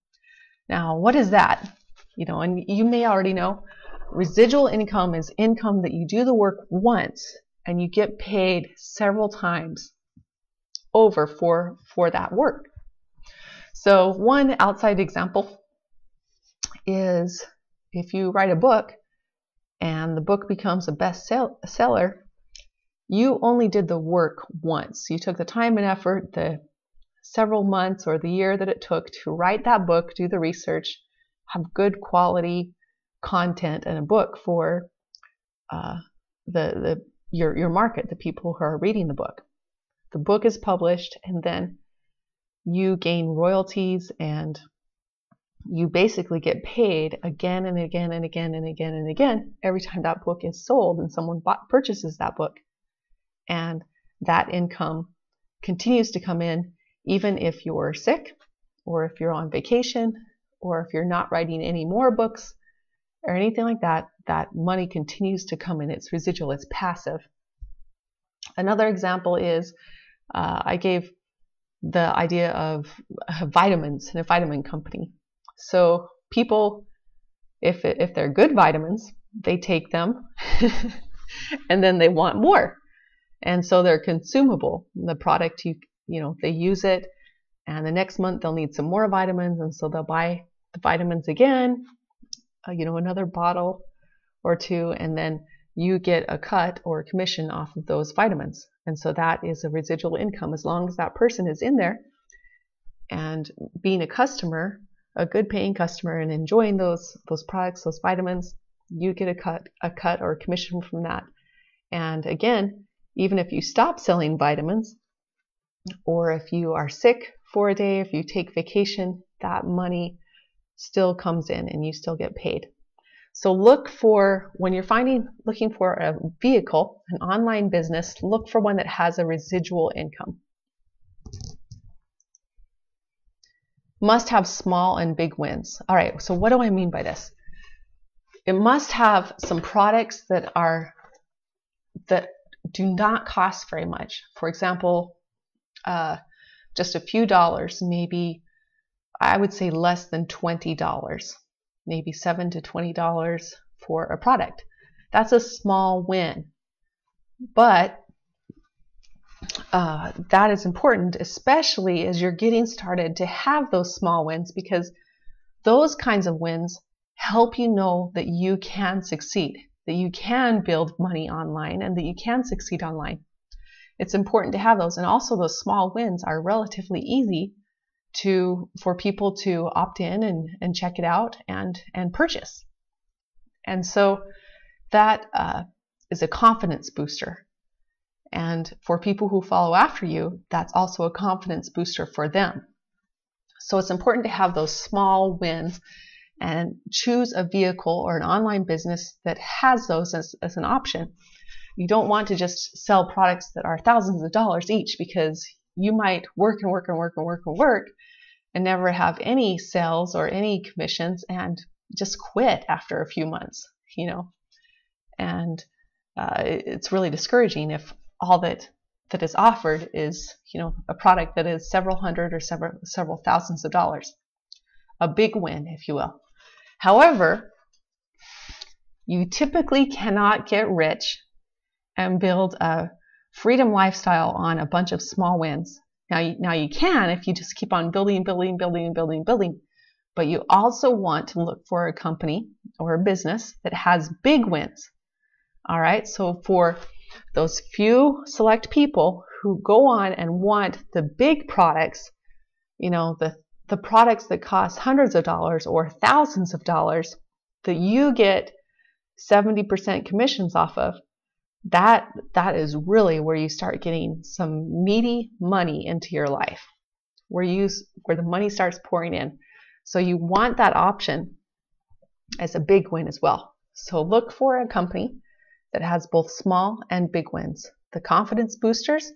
Now, what is that? And you may already know, residual income is income that you do the work once and you get paid several times over for that work. So one outside example is if you write a book and the book becomes a bestseller, you only did the work once. You took the time and effort, the several months or the year that it took to write that book, do the research, have good quality content and a book for your market, the people who are reading the book. The book is published, and then you gain royalties, and you basically get paid again and again and again and again and again every time that book is sold and someone purchases that book. And that income continues to come in even if you're sick, or if you're on vacation, or if you're not writing any more books or anything like that. That money continues to come in. It's residual, it's passive. Another example is I gave the idea of vitamins in a vitamin company. So people, if they're good vitamins, they take them and then they want more. And so they're consumable. The product, they use it, And the next month they'll need some more vitamins, and so they'll buy the vitamins again, another bottle or two, and then you get a cut or a commission off of those vitamins. And so that is a residual income as long as that person is in there and being a customer, a good paying customer, and enjoying those products, those vitamins. You get a cut or a commission from that. And again, even if you stop selling vitamins, or if you are sick for a day, if you take vacation, that money still comes in and you still get paid. So look for, when you're looking for a vehicle, an online business, look for one that has a residual income. Must have small and big wins. All right, so what do I mean by this? It must have some products that do not cost very much. For example, just a few dollars, maybe I would say less than $20, maybe $7 to $20 for a product. That's a small win, but that is important, especially as you're getting started, to have those small wins, because those kinds of wins help you know that you can succeed, that you can build money online, and that you can succeed online. It's important to have those. And also those small wins are relatively easy for people to opt in and check it out and purchase. And so that is a confidence booster. And for people who follow after you, that's also a confidence booster for them. So it's important to have those small wins and choose a vehicle or an online business that has those as an option. You don't want to just sell products that are thousands of dollars each, because you might work and work and work and work and work and never have any sales or any commissions and just quit after a few months, and it's really discouraging if all that is offered is, a product that is several hundred or several thousands of dollars. A big win, if you will. However, you typically cannot get rich and build a freedom lifestyle on a bunch of small wins. Now you can if you just keep on building, but you also want to look for a company or a business that has big wins. All right, so for those few select people who go on and want the big products, the products that cost hundreds of dollars or thousands of dollars that you get 70% commissions off of, that is really where you start getting some meaty money into your life, where the money starts pouring in. So you want that option as a big win as well. So look for a company that has both small and big wins. The confidence boosters,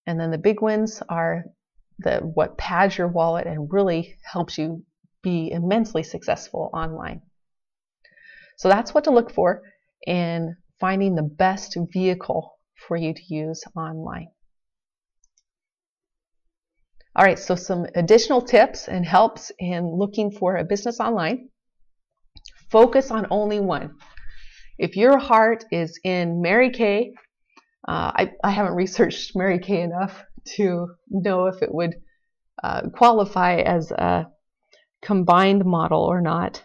and then the big wins are what pads your wallet and really helps you be immensely successful online. So that's what to look for in finding the best vehicle for you to use online. All right, so some additional tips and helps in looking for a business online. Focus on only one. If your heart is in Mary Kay, I haven't researched Mary Kay enough to know if it would qualify as a combined model or not.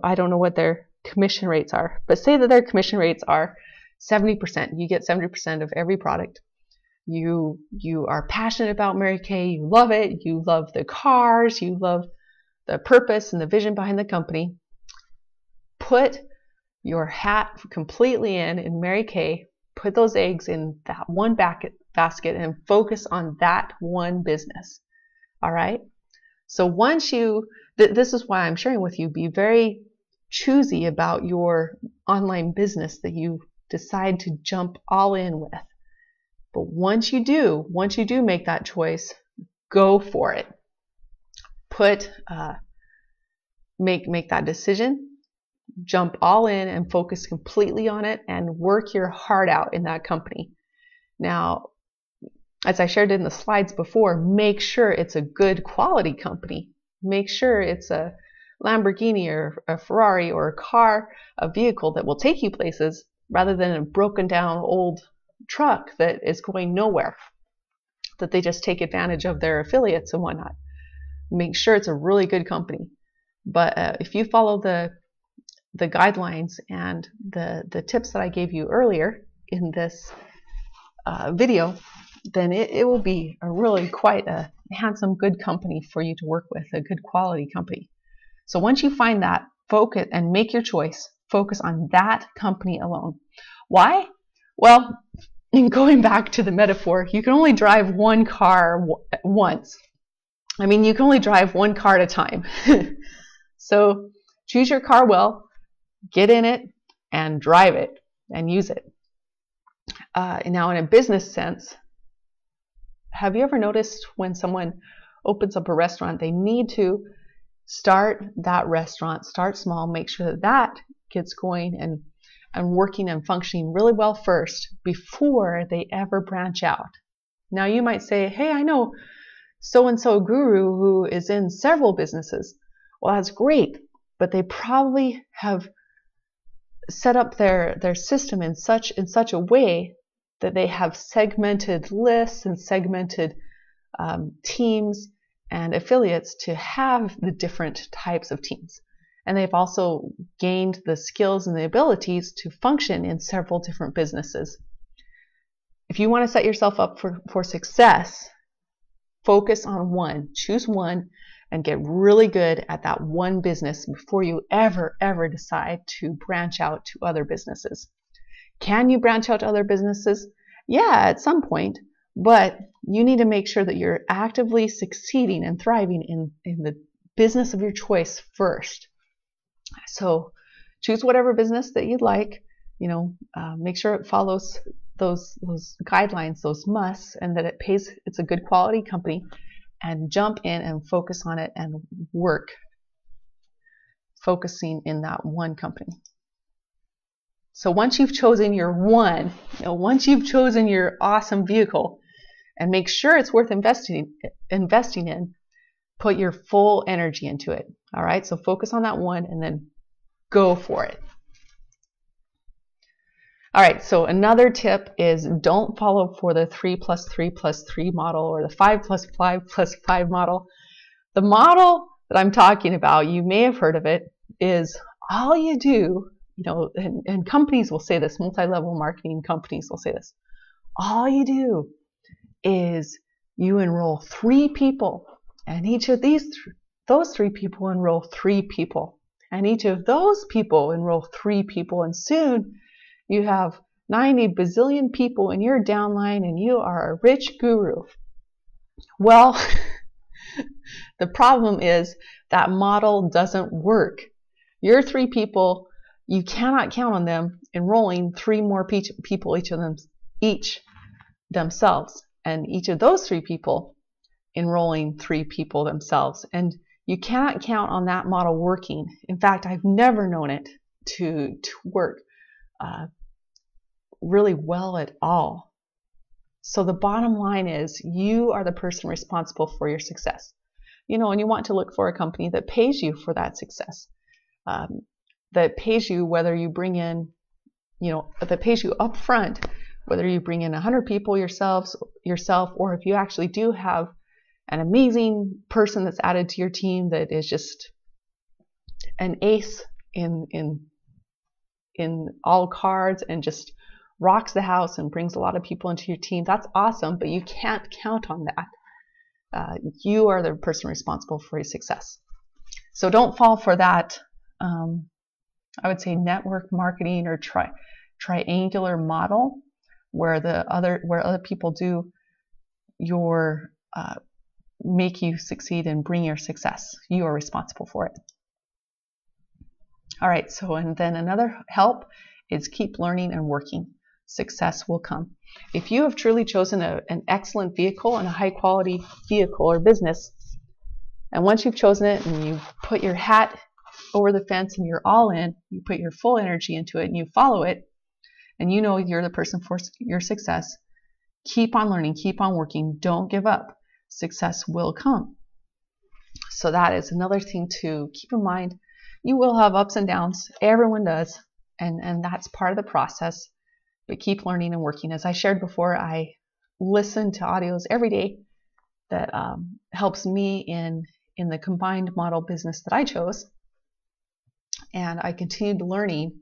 I don't know what their commission rates are, but say that their commission rates are 70%. You get 70% of every product. You are passionate about Mary Kay. You love it. You love the cars. You love the purpose and the vision behind the company. Put your hat completely in Mary Kay. Put those eggs in that one basket and focus on that one business. All right. So once this is why I'm sharing with you, be very choosy about your online business that you decide to jump all in with. But once you do make that choice, go for it. Make that decision, jump all in and focus completely on it and work your heart out in that company. Now, as I shared in the slides before, make sure it's a good quality company. Make sure it's a Lamborghini or a Ferrari or a car, a vehicle that will take you places, rather than a broken down old truck that is going nowhere. that they just take advantage of their affiliates and whatnot. Make sure it's a really good company. But if you follow the guidelines and the tips that I gave you earlier in this video, then it will be a really quite a handsome, good company for you to work with, a good quality company. So once you find that, focus and make your choice. Focus on that company alone. Why? Well, in going back to the metaphor, you can only drive one car once. I mean, you can only drive one car at a time. So choose your car well, get in it, and drive it, and use it. Now, in a business sense, have you ever noticed when someone opens up a restaurant, they need to start that restaurant, start small, make sure that that gets going and working and functioning really well first before they ever branch out. Now, you might say, hey, I know so-and-so guru who is in several businesses. Well, that's great, but they probably have set up their system in such a way that they have segmented lists and segmented teams and affiliates to have the different types of teams. And they've also gained the skills and the abilities to function in several different businesses. If you want to set yourself up for success, focus on one, choose one, and get really good at that one business before you ever decide to branch out to other businesses. Can you branch out to other businesses? Yeah, at some point, but you need to make sure that you're actively succeeding and thriving in the business of your choice first. So choose whatever business that you'd like, make sure it follows those guidelines, those musts, and that it's a good quality company, and jump in and focus on it and work focusing in that one company. So once you've chosen your one, once you've chosen your awesome vehicle, and make sure it's worth investing in, put your full energy into it. All right, so focus on that one and then go for it. All right, so another tip is don't follow for the 3 + 3 + 3 model or the 5 + 5 + 5 model. The model that I'm talking about, you may have heard of it, is all you do, and companies will say this, multi-level marketing companies will say this, all you do is you enroll 3 people, and each of those 3 people enroll 3 people, and each of those people enroll 3 people, and soon you have 90 bazillion people in your downline and you are a rich guru. Well, the problem is that model doesn't work. Your 3 people, you cannot count on them enrolling 3 more people, each themselves, and each of those 3 people enrolling 3 people themselves. And you cannot count on that model working. In fact, I've never known it to work really well at all. So the bottom line is you are the person responsible for your success. And you want to look for a company that pays you for that success, that pays you whether you bring in, that pays you up front, whether you bring in 100 people yourself, or if you actually do have an amazing person that's added to your team that is just an ace in all cards and just rocks the house and brings a lot of people into your team. That's awesome, but you can't count on that. You are the person responsible for your success. So don't fall for that, I would say, network marketing or triangular model where other people do make you succeed and bring your success. You are responsible for it. All right, so and then another help is keep learning and working. Success will come. If you have truly chosen an excellent vehicle and a high quality vehicle or business, and once you've chosen it and you put your hat over the fence and you're all in, you put your full energy into it and you follow it, and you're the person for your success, keep on learning, keep on working, don't give up. Success will come. So that is another thing to keep in mind. You will have ups and downs. Everyone does. And that's part of the process. But keep learning and working. As I shared before, I listen to audios every day that helps me in the combined model business that I chose. And I continued learning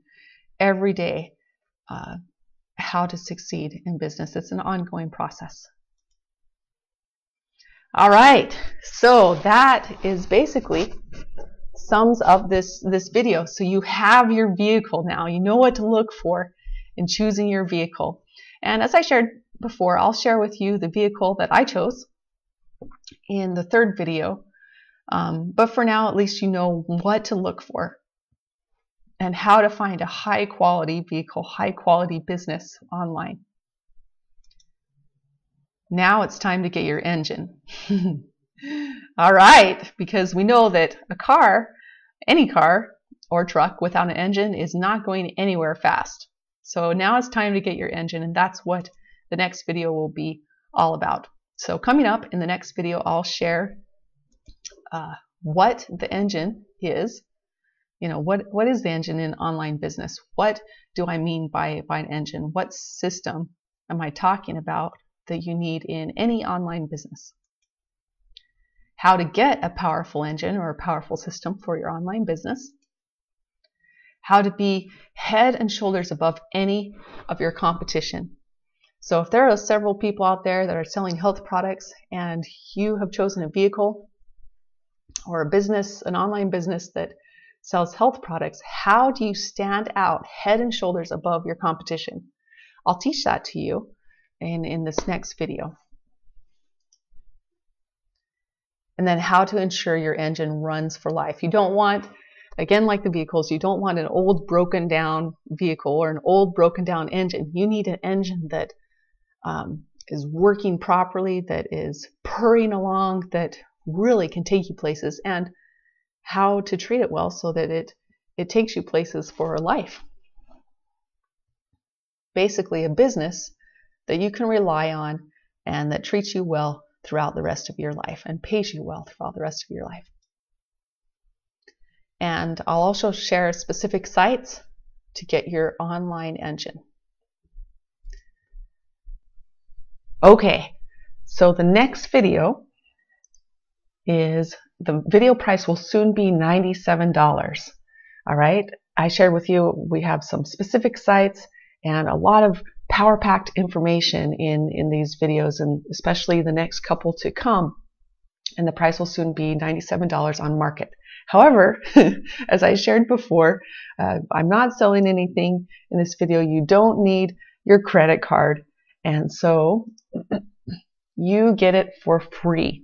every day how to succeed in business. It's an ongoing process. All right, so that is basically sums up this video. So you have your vehicle now. You know what to look for in choosing your vehicle. And as I shared before, I'll share with you the vehicle that I chose in the third video. But for now, at least you know what to look for and how to find a high quality vehicle, high quality business online. Now it's time to get your engine. All right, because we know that a car, any car or truck without an engine is not going anywhere fast. So now it's time to get your engine, and that's what the next video will be all about. So coming up in the next video, I'll share what the engine is. You know, what is the engine in online business? What do I mean by an engine? What system am I talking about that you need in any online business? How to get a powerful engine or a powerful system for your online business. How to be head and shoulders above any of your competition. So if there are several people out there that are selling health products and you have chosen a vehicle or a business, an online business that sells health products, how do you stand out head and shoulders above your competition? I'll teach that to you in this next video. And then how to ensure your engine runs for life. You don't want, again, like the vehicles, you don't want an old broken down vehicle or an old broken down engine. You need an engine that is working properly, that is purring along, that really can take you places, and how to treat it well so that it takes you places for life. Basically a business that you can rely on and that treats you well throughout the rest of your life and pays you well throughout the rest of your life. And I'll also share specific sites to get your online engine. Okay, so the next video is, the video price will soon be $97. All right, I shared with you we have some specific sites and a lot of power-packed information in these videos, and especially the next couple to come, and the price will soon be $97 on market. However, as I shared before, I'm not selling anything in this video. You don't need your credit card, and so you get it for free.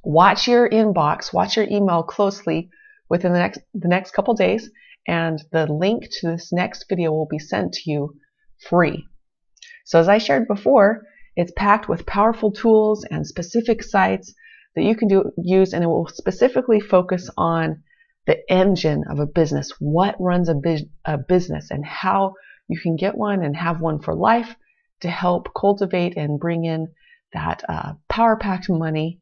Watch your inbox, watch your email closely within the next couple days, and the link to this next video will be sent to you free. So as I shared before, it's packed with powerful tools and specific sites that you can use, and it will specifically focus on the engine of a business, what runs a business, and how you can get one and have one for life to help cultivate and bring in that power-packed money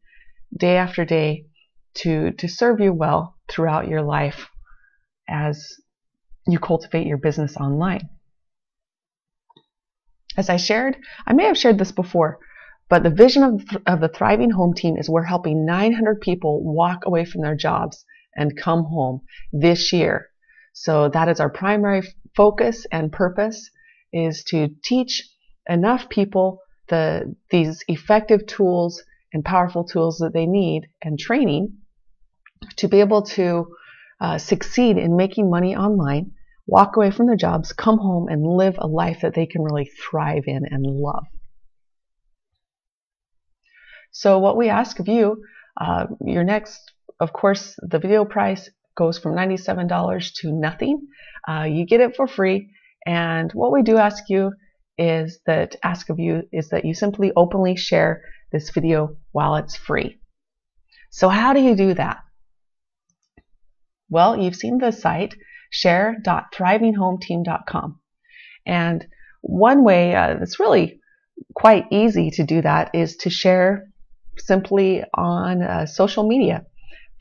day after day to serve you well throughout your life as you cultivate your business online. As I shared, I may have shared this before, but the vision of the Thriving Home Team is we're helping 900 people walk away from their jobs and come home this year. So that is our primary focus and purpose, is to teach enough people these effective tools and powerful tools that they need and training to be able to succeed in making money online, walk away from their jobs, come home, and live a life that they can really thrive in and love. So what we ask of you, your next, of course, the video price goes from $97 to nothing. You get it for free, and what we do ask of you is that you simply openly share this video while it's free. So how do you do that? Well, you've seen the site share.thrivinghometeam.com, and one way that's really quite easy to do that is to share simply on social media,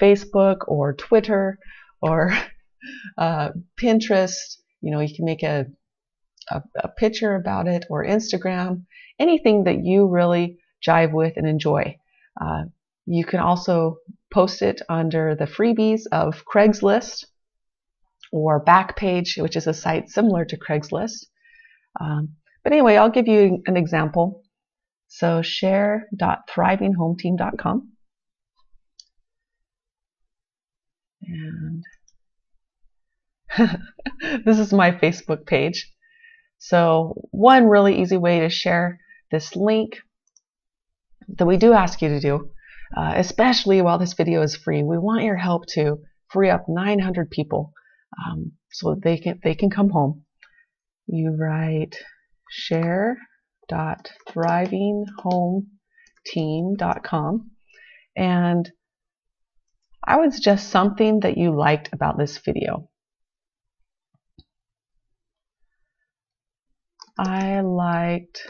Facebook or Twitter or Pinterest. You know, you can make a a picture about it, or Instagram, anything that you really jive with and enjoy. You can also post it under the freebies of Craigslist or Backpage, which is a site similar to Craigslist. But anyway, I'll give you an example. So share.thrivinghometeam.com. And this is my Facebook page. So one really easy way to share this link that we do ask you to do, especially while this video is free, we want your help to free up 900 people so they can come home. You write share.thrivinghometeam.com, and I would suggest something that you liked about this video. I liked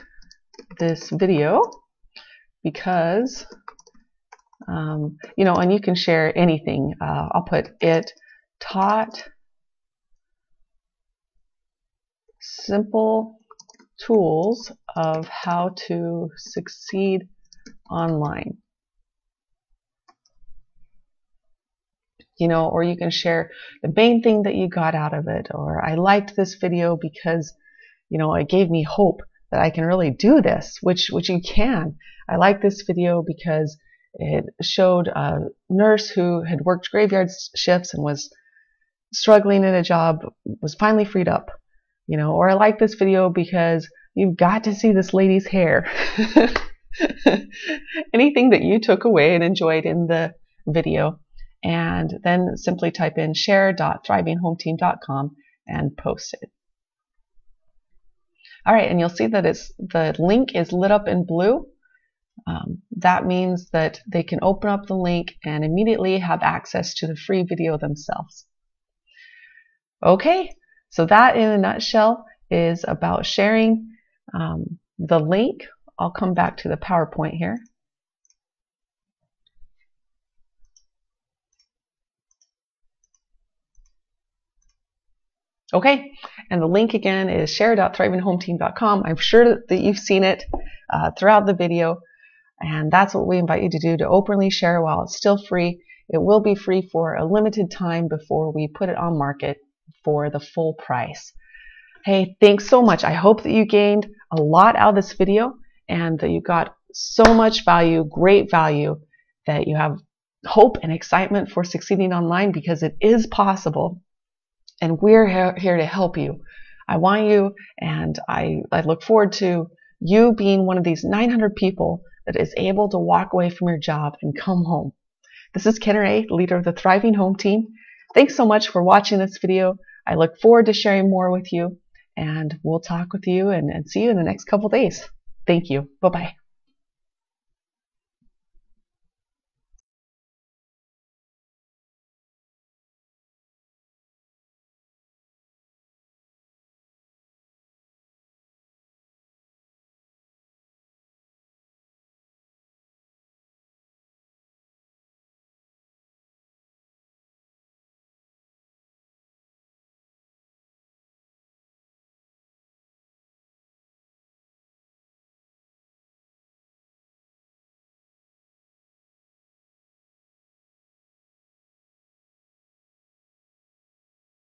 this video because, you know, and you can share anything. I'll put it taught simple tools of how to succeed online. You know, or you can share the main thing that you got out of it, or I liked this video because, you know, it gave me hope that I can really do this, which you can. I like this video because it showed a nurse who had worked graveyard shifts and was struggling in a job, was finally freed up. You know, or I like this video because you've got to see this lady's hair. Anything that you took away and enjoyed in the video, and then simply type in share.thrivinghometeam.com and post it. All right, and you'll see that the link is lit up in blue. That means that they can open up the link and immediately have access to the free video themselves. Okay, so that in a nutshell is about sharing the link. I'll come back to the PowerPoint here. Okay, and the link again is share.thrivinghometeam.com. I'm sure that you've seen it throughout the video, and that's what we invite you to do, to openly share while it's still free. It will be free for a limited time before we put it on market for the full price. Hey, thanks so much. I hope that you gained a lot out of this video and that you got so much value, great value, that you have hope and excitement for succeeding online, because it is possible. And we're here to help you. I want you, and I look forward to you being one of these 900 people that is able to walk away from your job and come home. This is Ken Ray, leader of the Thriving Home Team. Thanks so much for watching this video. I look forward to sharing more with you, and we'll talk with you and see you in the next couple days. Thank you. Bye-bye.